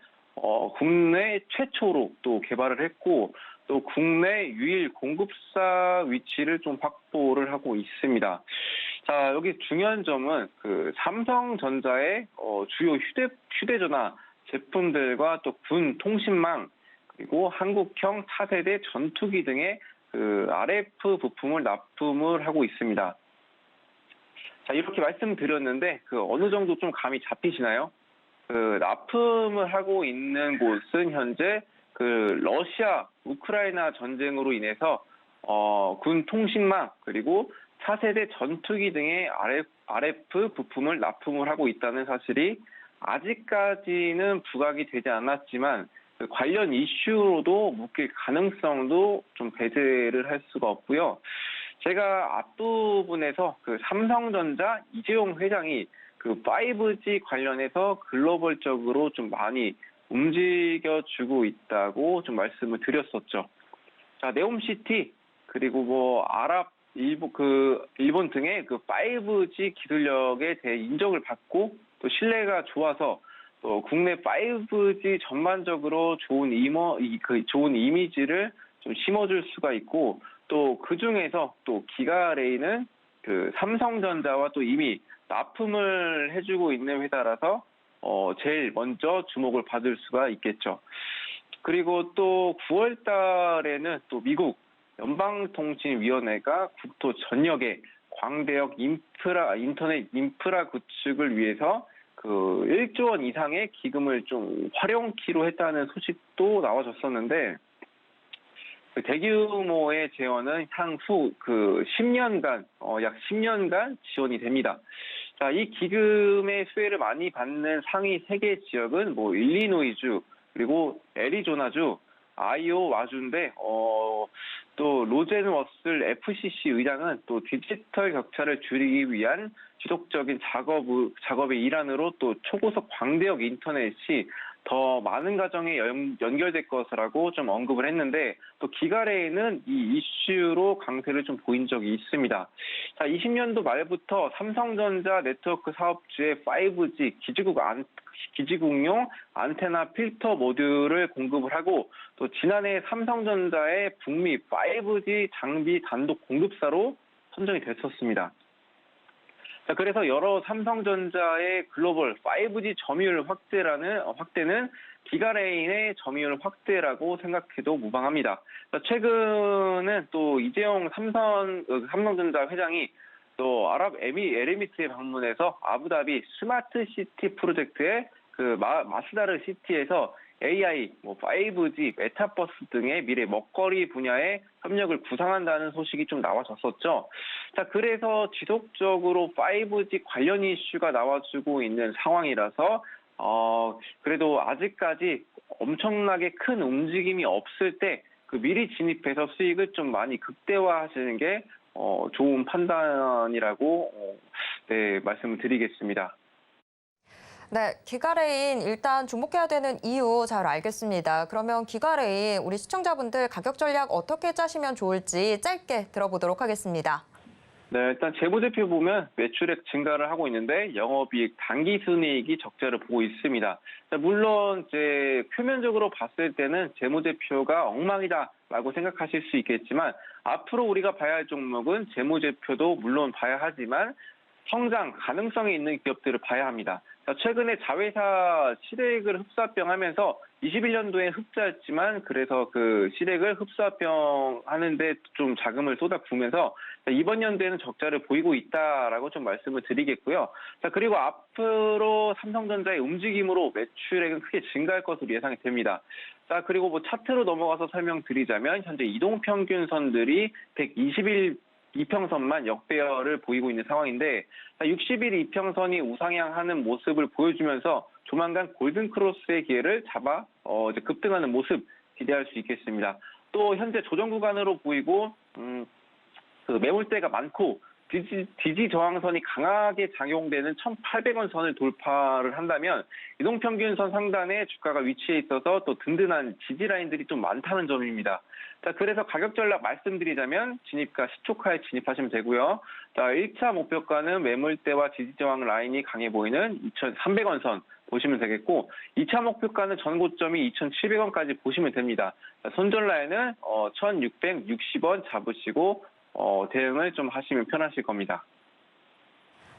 국내 최초로 또 개발을 했고 또 국내 유일 공급사 위치를 좀 확보를 하고 있습니다. 자, 여기 중요한 점은 그 삼성전자의 주요 휴대전화 제품들과 또 군 통신망 그리고 한국형 차세대 전투기 등의 그 RF 부품을 납품을 하고 있습니다. 자, 이렇게 말씀드렸는데 그 어느 정도 좀 감이 잡히시나요? 그 납품을 하고 있는 곳은 현재 그 러시아 우크라이나 전쟁으로 인해서 군 통신망 그리고 차세대 전투기 등의 RF 부품을 납품을 하고 있다는 사실이 아직까지는 부각이 되지 않았지만 그 관련 이슈로도 묶일 가능성도 좀 배제를 할 수가 없고요. 제가 앞부분에서 그 삼성전자 이재용 회장이 그 5G 관련해서 글로벌적으로 좀 많이 움직여주고 있다고 좀 말씀을 드렸었죠. 자, 네옴시티 그리고 뭐 일본 등의 그 5G 기술력에 대해 인정을 받고 또 신뢰가 좋아서 또 국내 5G 전반적으로 좋은 이미지를 좀 심어줄 수가 있고 또 그 중에서 또 기가레인은 그 삼성전자와 또 이미 납품을 해주고 있는 회사라서 제일 먼저 주목을 받을 수가 있겠죠. 그리고 또 9월 달에는 또 미국 연방통신위원회가 국토 전역에 광대역 인터넷 인프라 구축을 위해서 그 1조 원 이상의 기금을 좀 활용키로 했다는 소식도 나와줬었는데 그 대규모의 재원은 향후 그 10년간 약 10년간 지원이 됩니다. 자, 이 기금의 수혜를 많이 받는 상위 3개 지역은 뭐 일리노이주 그리고 애리조나주 아이오와주인데 또 로젠 워슬 FCC 의장은 또 디지털 격차를 줄이기 위한 지속적인 작업의 일환으로 또 초고속 광대역 인터넷이 더 많은 가정에 연결될 것이라고 좀 언급을 했는데 또 기가레인은 이 이슈로 강세를 좀 보인 적이 있습니다. 자, 20년도 말부터 삼성전자 네트워크 사업주의 5G 기지국용 안테나 필터 모듈을 공급을 하고 또 지난해 삼성전자의 북미 5G 장비 단독 공급사로 선정이 됐었습니다. 자, 그래서 여러 삼성전자의 글로벌 5G 점유율 확대는 기가레인의 점유율 확대라고 생각해도 무방합니다. 자, 최근은 또 이재용 삼성전자 회장이 또 아랍에미리트에 방문해서 아부다비 스마트 시티 프로젝트의 그 마스다르 시티에서 AI, 5G, 메타버스 등의 미래 먹거리 분야의 협력을 구상한다는 소식이 좀 나와졌었죠. 자, 그래서 지속적으로 5G 관련 이슈가 나와주고 있는 상황이라서 그래도 아직까지 엄청나게 큰 움직임이 없을 때 그 미리 진입해서 수익을 좀 많이 극대화하시는 게 좋은 판단이라고 말씀을 드리겠습니다. 네, 기가레인 일단 주목해야 되는 이유 잘 알겠습니다. 그러면 기가레인 우리 시청자분들 가격 전략 어떻게 짜시면 좋을지 짧게 들어보도록 하겠습니다. 네, 일단 재무제표 보면 매출액 증가를 하고 있는데 영업이익, 당기순이익이 적자를 보고 있습니다. 물론 이제 표면적으로 봤을 때는 재무제표가 엉망이다라고 생각하실 수 있겠지만 앞으로 우리가 봐야 할 종목은 재무제표도 물론 봐야 하지만 성장 가능성이 있는 기업들을 봐야 합니다. 최근에 자회사 실액을 흡수합병하면서 21년도에 흑자였지만 그래서 그 실액을 흡수합병하는데 좀 자금을 쏟아부으면서 이번 연도에는 적자를 보이고 있다라고 좀 말씀을 드리겠고요. 자, 그리고 앞으로 삼성전자의 움직임으로 매출액은 크게 증가할 것으로 예상이 됩니다. 자, 그리고 차트로 넘어가서 설명드리자면 현재 이동평균선들이 120일 이평선만 역배열을 보이고 있는 상황인데 60일 이평선이 우상향하는 모습을 보여주면서 조만간 골든크로스의 기회를 잡아 이제 급등하는 모습 기대할 수 있겠습니다. 또 현재 조정 구간으로 보이고 그 매물대가 많고 지지 저항선이 강하게 작용되는 1,800원 선을 돌파를 한다면 이동평균선 상단에 주가가 위치해 있어서 또 든든한 지지 라인들이 좀 많다는 점입니다. 자, 그래서 가격 전략 말씀드리자면 진입가 시초가에 진입하시면 되고요. 자, 1차 목표가는 매물대와 지지 저항 라인이 강해 보이는 2,300원 선 보시면 되겠고 2차 목표가는 전고점이 2,700원까지 보시면 됩니다. 자, 손절 라인은 1,660원 잡으시고 대응을 좀 하시면 편하실 겁니다.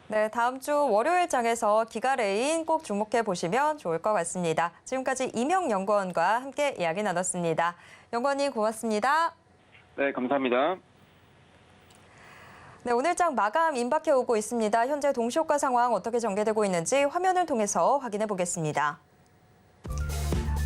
네, 다음 주 월요일 장에서 기가레인 꼭 주목해 보시면 좋을 것 같습니다. 지금까지 임형연구원과 함께 이야기 나눴습니다. 연구원님 고맙습니다. 네, 감사합니다. 네, 오늘 장 마감 임박해 오고 있습니다. 현재 동시효과 상황 어떻게 전개되고 있는지 화면을 통해서 확인해 보겠습니다.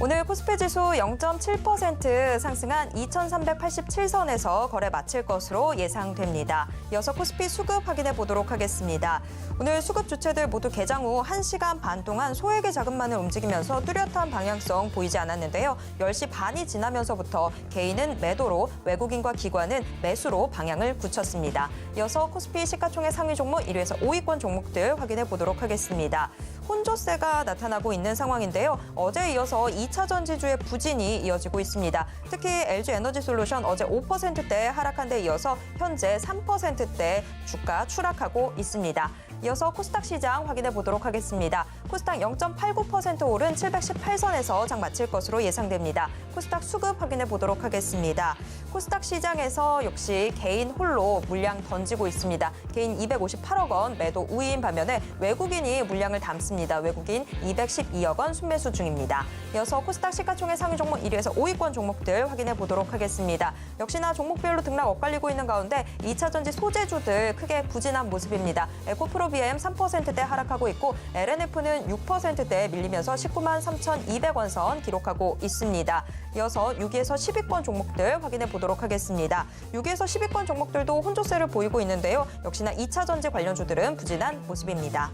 오늘 코스피 지수 0.7% 상승한 2,387선에서 거래 마칠 것으로 예상됩니다. 이어서 코스피 수급 확인해 보도록 하겠습니다. 오늘 수급 주체들 모두 개장 후 1시간 반 동안 소액의 자금만을 움직이면서 뚜렷한 방향성 보이지 않았는데요. 10시 반이 지나면서부터 개인은 매도로 외국인과 기관은 매수로 방향을 굳혔습니다. 이어서 코스피 시가총액 상위 종목 1위에서 5위권 종목들 확인해 보도록 하겠습니다. 혼조세가 나타나고 있는 상황인데요. 어제에 이어서 2차 전지주의 부진이 이어지고 있습니다. 특히 LG에너지솔루션 어제 5%대 하락한 데 이어서 현재 3%대 주가 추락하고 있습니다. 이어서 코스닥 시장 확인해 보도록 하겠습니다. 코스닥 0.89% 오른 718선에서 장 마칠 것으로 예상됩니다. 코스닥 수급 확인해 보도록 하겠습니다. 코스닥 시장에서 역시 개인 홀로 물량 던지고 있습니다. 개인 258억 원 매도 우위인 반면에 외국인이 물량을 담습니다. 외국인 212억 원 순매수 중입니다. 이어서 코스닥 시가총액 상위 종목 1위에서 5위권 종목들 확인해 보도록 하겠습니다. 역시나 종목별로 등락 엇갈리고 있는 가운데 2차 전지 소재주들 크게 부진한 모습입니다. 에코프로비엠 3%대 하락하고 있고 LNF는 6%대 밀리면서 19만 3,200원 선 기록하고 있습니다. 이어서 6위에서 10위권 종목들 확인해 보도록 하겠습니다. 6위에서 10위권 종목들도 혼조세를 보이고 있는데요. 역시나 2차 전지 관련주들은 부진한 모습입니다.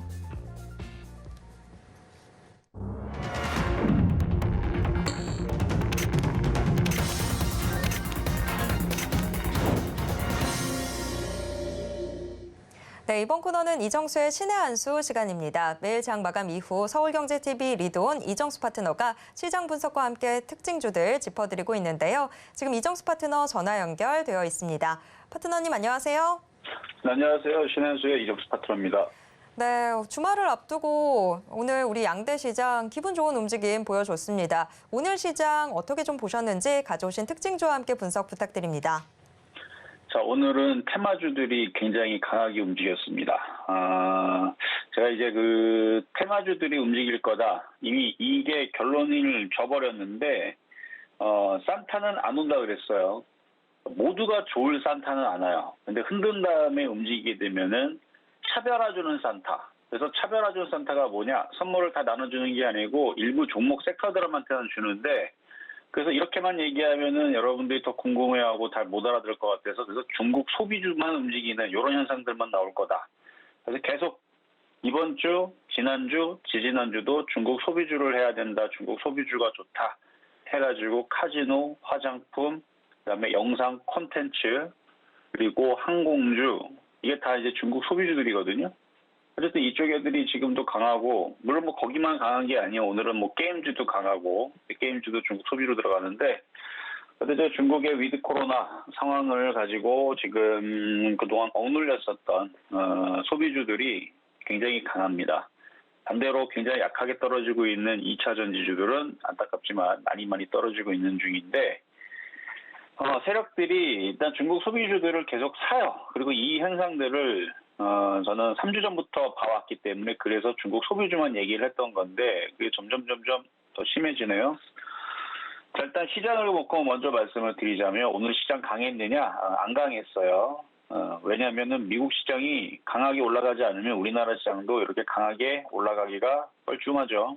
네, 네, 이번 코너는 이정수의 신의 한 수 시간입니다. 매일 장 마감 이후 서울경제TV 리드온 이정수 파트너가 시장 분석과 함께 특징주들 짚어드리고 있는데요. 지금 이정수 파트너 전화 연결되어 있습니다. 파트너님 안녕하세요. 네, 안녕하세요. 신의 한 수의 이정수 파트너입니다. 네, 주말을 앞두고 오늘 우리 양대 시장 기분 좋은 움직임 보여줬습니다. 오늘 시장 어떻게 좀 보셨는지 가져오신 특징주와 함께 분석 부탁드립니다. 자, 오늘은 테마주들이 굉장히 강하게 움직였습니다. 제가 이제 그 테마주들이 움직일 거다. 이미 이게 결론을 줘버렸는데, 산타는 안 온다 그랬어요. 모두가 좋을 산타는 안 와요. 근데 흔든 다음에 움직이게 되면은 차별화주는 산타. 그래서 차별화주는 산타가 뭐냐? 선물을 다 나눠주는 게 아니고 일부 종목 섹터들한테만 주는데, 그래서 이렇게만 얘기하면은 여러분들이 더 궁금해하고 잘 못 알아들을 것 같아서 그래서 중국 소비주만 움직이는 이런 현상들만 나올 거다. 그래서 계속 이번 주, 지난주, 지지난주도 중국 소비주를 해야 된다. 중국 소비주가 좋다. 해가지고 카지노, 화장품, 그다음에 영상 콘텐츠, 그리고 항공주 이게 다 이제 중국 소비주들이거든요. 어쨌든 이쪽 애들이 지금도 강하고 물론 뭐 거기만 강한 게 아니에요. 오늘은 뭐 게임주도 강하고 게임주도 중국 소비로 들어가는데 근데 중국의 위드 코로나 상황을 가지고 지금 그동안 억눌렸었던 소비주들이 굉장히 강합니다. 반대로 굉장히 약하게 떨어지고 있는 2차 전지주들은 안타깝지만 많이 떨어지고 있는 중인데 세력들이 일단 중국 소비주들을 계속 사요. 그리고 이 현상들을 저는 3주 전부터 봐왔기 때문에 그래서 중국 소비주만 얘기를 했던 건데 그게 점점 더 심해지네요. 자, 일단 시장을 놓고 먼저 말씀을 드리자면 오늘 시장 강했느냐? 안 강했어요. 왜냐하면은 미국 시장이 강하게 올라가지 않으면 우리나라 시장도 이렇게 강하게 올라가기가 뻘쭘하죠.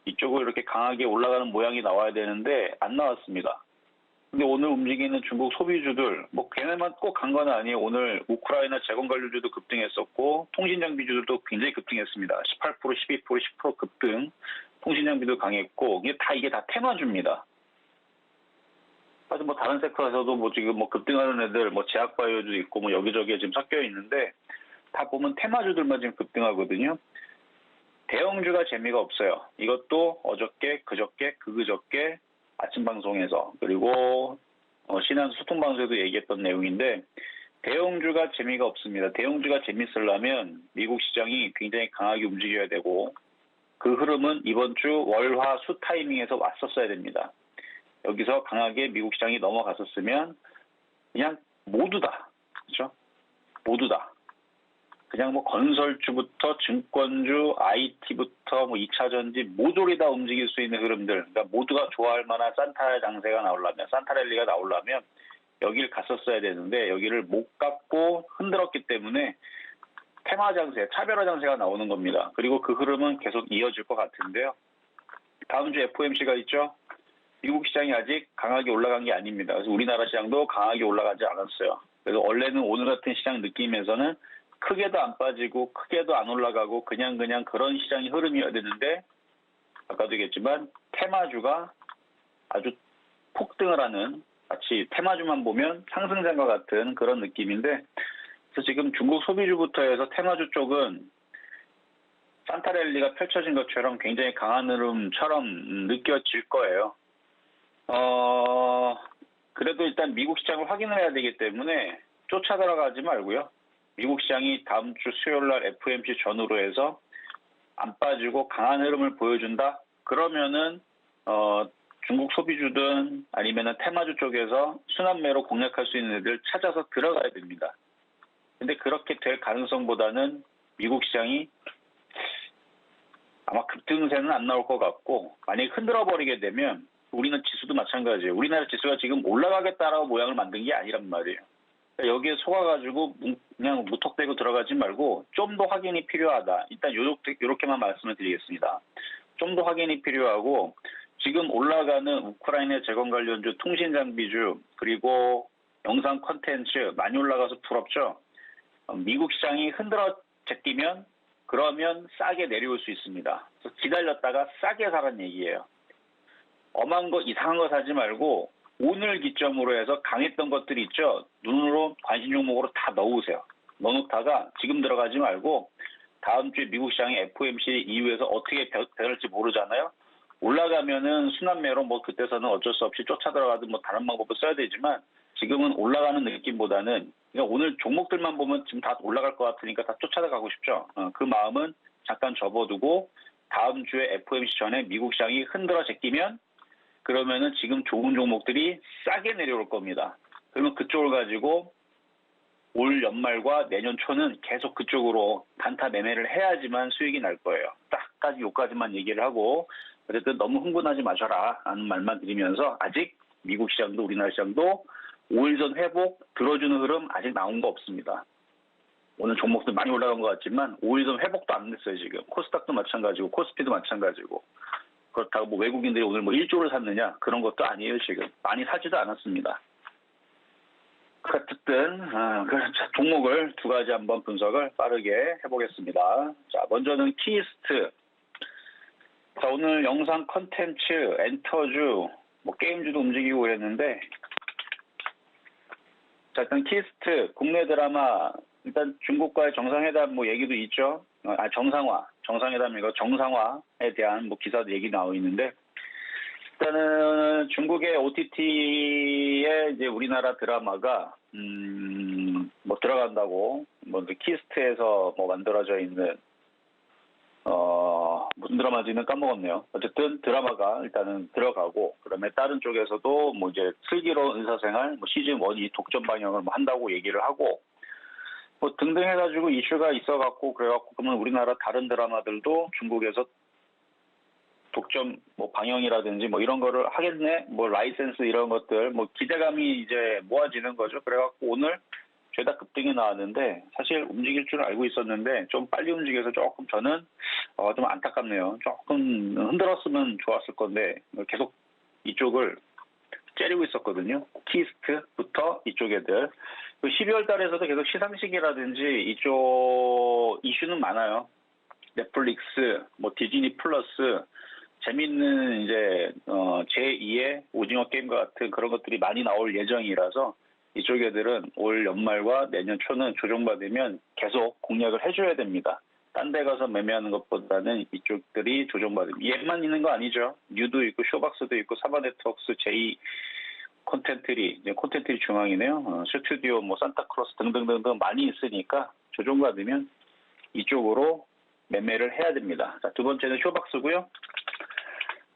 이쪽으로 이렇게 강하게 올라가는 모양이 나와야 되는데 안 나왔습니다. 근데 오늘 움직이는 중국 소비주들, 뭐 걔네만 꼭 간 건 아니에요. 오늘 우크라이나 재건 관료주도 급등했었고 통신장비주들도 굉장히 급등했습니다. 18%, 12%, 10% 급등. 통신장비도 강했고 이게 다 테마주입니다. 사실 뭐 다른 섹터에서도 뭐 지금 뭐 급등하는 애들, 뭐 제약바이오도 있고 뭐 여기저기에 지금 섞여 있는데 다 보면 테마주들만 지금 급등하거든요. 대형주가 재미가 없어요. 이것도 어저께, 그저께, 그저께 아침 방송에서 그리고 신한수 소통 방송에도 얘기했던 내용인데 대형주가 재미가 없습니다. 대형주가 재밌으려면 미국 시장이 굉장히 강하게 움직여야 되고 그 흐름은 이번 주 월화 수 타이밍에서 왔었어야 됩니다. 여기서 강하게 미국 시장이 넘어갔었으면 그냥 모두 다 그렇죠? 모두 다 그냥 뭐 건설주부터 증권주, IT부터 뭐 2차 전지 모조리 다 움직일 수 있는 흐름들, 그러니까 모두가 좋아할 만한 산타 장세가 나오려면, 산타랠리가 나오려면 여기를 갔었어야 되는데 여기를 못 갔고 흔들었기 때문에 테마 장세, 차별화 장세가 나오는 겁니다. 그리고 그 흐름은 계속 이어질 것 같은데요. 다음 주 FOMC가 있죠. 미국 시장이 아직 강하게 올라간 게 아닙니다. 그래서 우리나라 시장도 강하게 올라가지 않았어요. 그래서 원래는 오늘 같은 시장 느낌에서는 크게도 안 빠지고 크게도 안 올라가고 그냥 그런 시장이 흐름이어야 되는데 아까도 얘기했지만 테마주가 아주 폭등을 하는 마치 테마주만 보면 상승장과 같은 그런 느낌인데 그래서 지금 중국 소비주부터 해서 테마주 쪽은 산타랠리가 펼쳐진 것처럼 굉장히 강한 흐름처럼 느껴질 거예요. 그래도 일단 미국 시장을 확인을 해야 되기 때문에 쫓아 들어가지 말고요. 미국 시장이 다음 주 수요일 날 FOMC 전후로 해서 안 빠지고 강한 흐름을 보여준다? 그러면은 중국 소비주든 아니면은 테마주 쪽에서 순환매로 공략할 수 있는 애들 찾아서 들어가야 됩니다. 근데 그렇게 될 가능성보다는 미국 시장이 아마 급등세는 안 나올 것 같고 만약에 흔들어 버리게 되면 우리는 지수도 마찬가지예요. 우리나라 지수가 지금 올라가겠다라고 모양을 만든 게 아니란 말이에요. 여기에 속아가지고 그냥 무턱대고 들어가지 말고 좀 더 확인이 필요하다. 일단 이렇게만 말씀을 드리겠습니다. 좀 더 확인이 필요하고 지금 올라가는 우크라이나 재건 관련주, 통신장비주 그리고 영상 콘텐츠 많이 올라가서 부럽죠. 미국 시장이 흔들어 제끼면 그러면 싸게 내려올 수 있습니다. 그래서 기다렸다가 싸게 사라는 얘기예요. 엄한 거 이상한 거 사지 말고 오늘 기점으로 해서 강했던 것들이 있죠. 눈으로 관심 종목으로 다 넣으세요. 넣어놓다가 지금 들어가지 말고 다음 주에 미국 시장이 FOMC 이후에서 어떻게 변할지 모르잖아요. 올라가면은 순환매로 뭐 그때서는 어쩔 수 없이 쫓아 들어가든 뭐 다른 방법을 써야 되지만 지금은 올라가는 느낌보다는 그러니까 오늘 종목들만 보면 지금 다 올라갈 것 같으니까 다 쫓아가고 싶죠. 그 마음은 잠깐 접어두고 다음 주에 FOMC 전에 미국 시장이 흔들어 제끼면 그러면은 지금 좋은 종목들이 싸게 내려올 겁니다. 그러면 그쪽을 가지고 올 연말과 내년 초는 계속 그쪽으로 단타 매매를 해야지만 수익이 날 거예요. 딱까지 요까지만 얘기를 하고 어쨌든 너무 흥분하지 마셔라 하는 말만 드리면서 아직 미국 시장도 우리나라 시장도 5일 전 회복 들어주는 흐름 아직 나온 거 없습니다. 오늘 종목들 많이 올라간 것 같지만 5일 전 회복도 안 됐어요 지금. 코스닥도 마찬가지고 코스피도 마찬가지고. 그렇다고 뭐 외국인들이 오늘 뭐 1조를 샀느냐 그런 것도 아니에요 지금. 많이 사지도 않았습니다. 어쨌든 종목을 두 가지 한번 분석을 빠르게 해보겠습니다. 자, 먼저는 키스트. 자, 오늘 영상 컨텐츠, 엔터주, 뭐 게임주도 움직이고 그랬는데 자, 일단 키스트, 국내 드라마, 일단 중국과의 정상회담 뭐 얘기도 있죠. 정상회담이고 정상화에 대한 뭐 기사도 얘기 나오고 있는데 일단은 중국의 OTT에 이제 우리나라 드라마가 뭐 들어간다고 뭐 키스트에서 뭐 만들어져 있는 무슨 드라마인지는 까먹었네요. 어쨌든 드라마가 일단은 들어가고 그다음에 다른 쪽에서도 뭐 이제 슬기로운 의사생활 뭐 시즌 1이 독점 방영을 뭐 한다고 얘기를 하고 뭐 등등 해가지고 이슈가 있어갖고 그래갖고 그러면 우리나라 다른 드라마들도 중국에서 독점 뭐 방영이라든지 뭐 이런 거를 하겠네 뭐 라이센스 이런 것들 뭐 기대감이 이제 모아지는 거죠. 그래갖고 오늘 죄다 급등이 나왔는데 사실 움직일 줄 알고 있었는데 좀 빨리 움직여서 조금 저는 좀 안타깝네요. 조금 흔들었으면 좋았을 건데 계속 이쪽을 째리고 있었거든요. 키스트부터 이쪽 애들. 12월 달에서도 계속 시상식이라든지 이쪽 이슈는 많아요. 넷플릭스, 뭐 디즈니 플러스, 재밌는 이제 제2의 오징어 게임과 같은 그런 것들이 많이 나올 예정이라서 이쪽 애들은 올 연말과 내년 초는 조정받으면 계속 공략을 해줘야 됩니다. 딴 데 가서 매매하는 것보다는 이쪽들이 조정받으면 얘만 있는 거 아니죠. 뉴도 있고 쇼박스도 있고 사바네트웍스 제2 콘텐트리 중앙이네요. 스튜디오 뭐 산타크로스 등등등등 많이 있으니까 조정받으면 이쪽으로 매매를 해야 됩니다. 자, 두 번째는 쇼박스고요.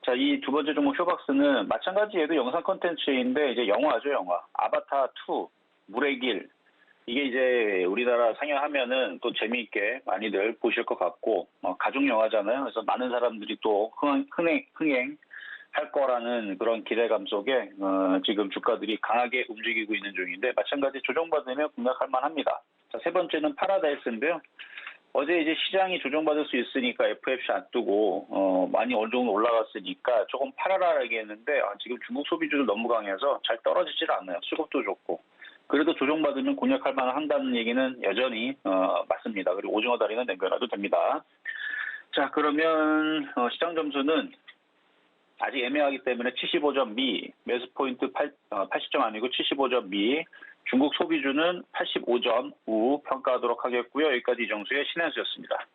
자, 이 두 번째 종목 쇼박스는 마찬가지 얘도 영상 콘텐츠인데 이제 영화죠, 영화. 아바타 2, 물의 길. 이게 이제 우리나라 상영하면은 또 재미있게 많이들 보실 것 같고 가족 영화잖아요. 그래서 많은 사람들이 또 흥행할 거라는 그런 기대감 속에 지금 주가들이 강하게 움직이고 있는 중인데 마찬가지 조정받으면 공략할 만합니다. 자, 세 번째는 파라다이스인데요. 어제 이제 시장이 조정받을 수 있으니까 FFC 안 뜨고 많이 어느 정도 올라갔으니까 조금 팔아라라고 했는데 지금 중국 소비주들 너무 강해서 잘 떨어지질 않아요. 수급도 좋고. 그래도 조정받으면 공략할 만한다는 얘기는 여전히 맞습니다. 그리고 오징어 다리는 남겨놔도 됩니다. 자, 그러면 시장 점수는 아직 애매하기 때문에 75점 미, 매수 포인트 80점 아니고 75점 미, 중국 소비주는 85점 우 평가하도록 하겠고요. 여기까지 이정수의 신한수였습니다.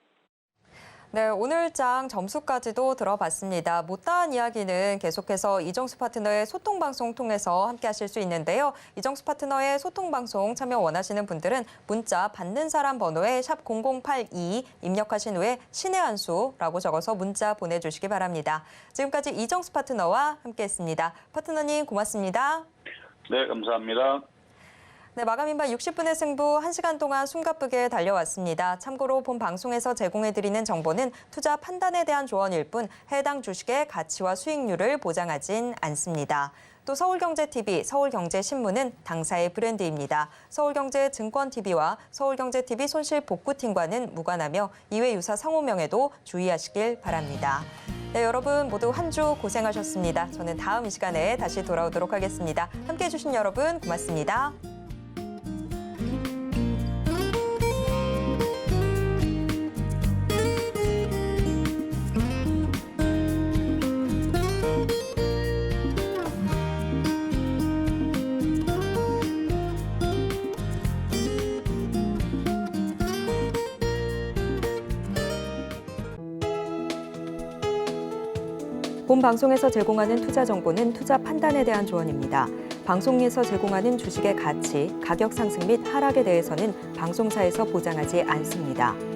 네, 오늘 장 점수까지도 들어봤습니다. 못다한 이야기는 계속해서 이정수 파트너의 소통방송 통해서 함께 하실 수 있는데요. 이정수 파트너의 소통방송 참여 원하시는 분들은 문자 받는 사람 번호에 샵 0082 입력하신 후에 신의 한 수라고 적어서 문자 보내주시기 바랍니다. 지금까지 이정수 파트너와 함께했습니다. 파트너님 고맙습니다. 네, 감사합니다. 네, 마감인바 60분의 승부 1시간 동안 숨가쁘게 달려왔습니다. 참고로 본 방송에서 제공해드리는 정보는 투자 판단에 대한 조언일 뿐 해당 주식의 가치와 수익률을 보장하진 않습니다. 또 서울경제TV, 서울경제신문은 당사의 브랜드입니다. 서울경제증권TV와 서울경제TV 손실복구팀과는 무관하며 이외 유사 상호명에도 주의하시길 바랍니다. 네, 여러분 모두 한 주 고생하셨습니다. 저는 다음 이 시간에 다시 돌아오도록 하겠습니다. 함께해 주신 여러분 고맙습니다. 본 방송에서 제공하는 투자 정보는 투자 판단에 대한 조언입니다. 방송에서 제공하는 주식의 가치, 가격 상승 및 하락에 대해서는 방송사에서 보장하지 않습니다.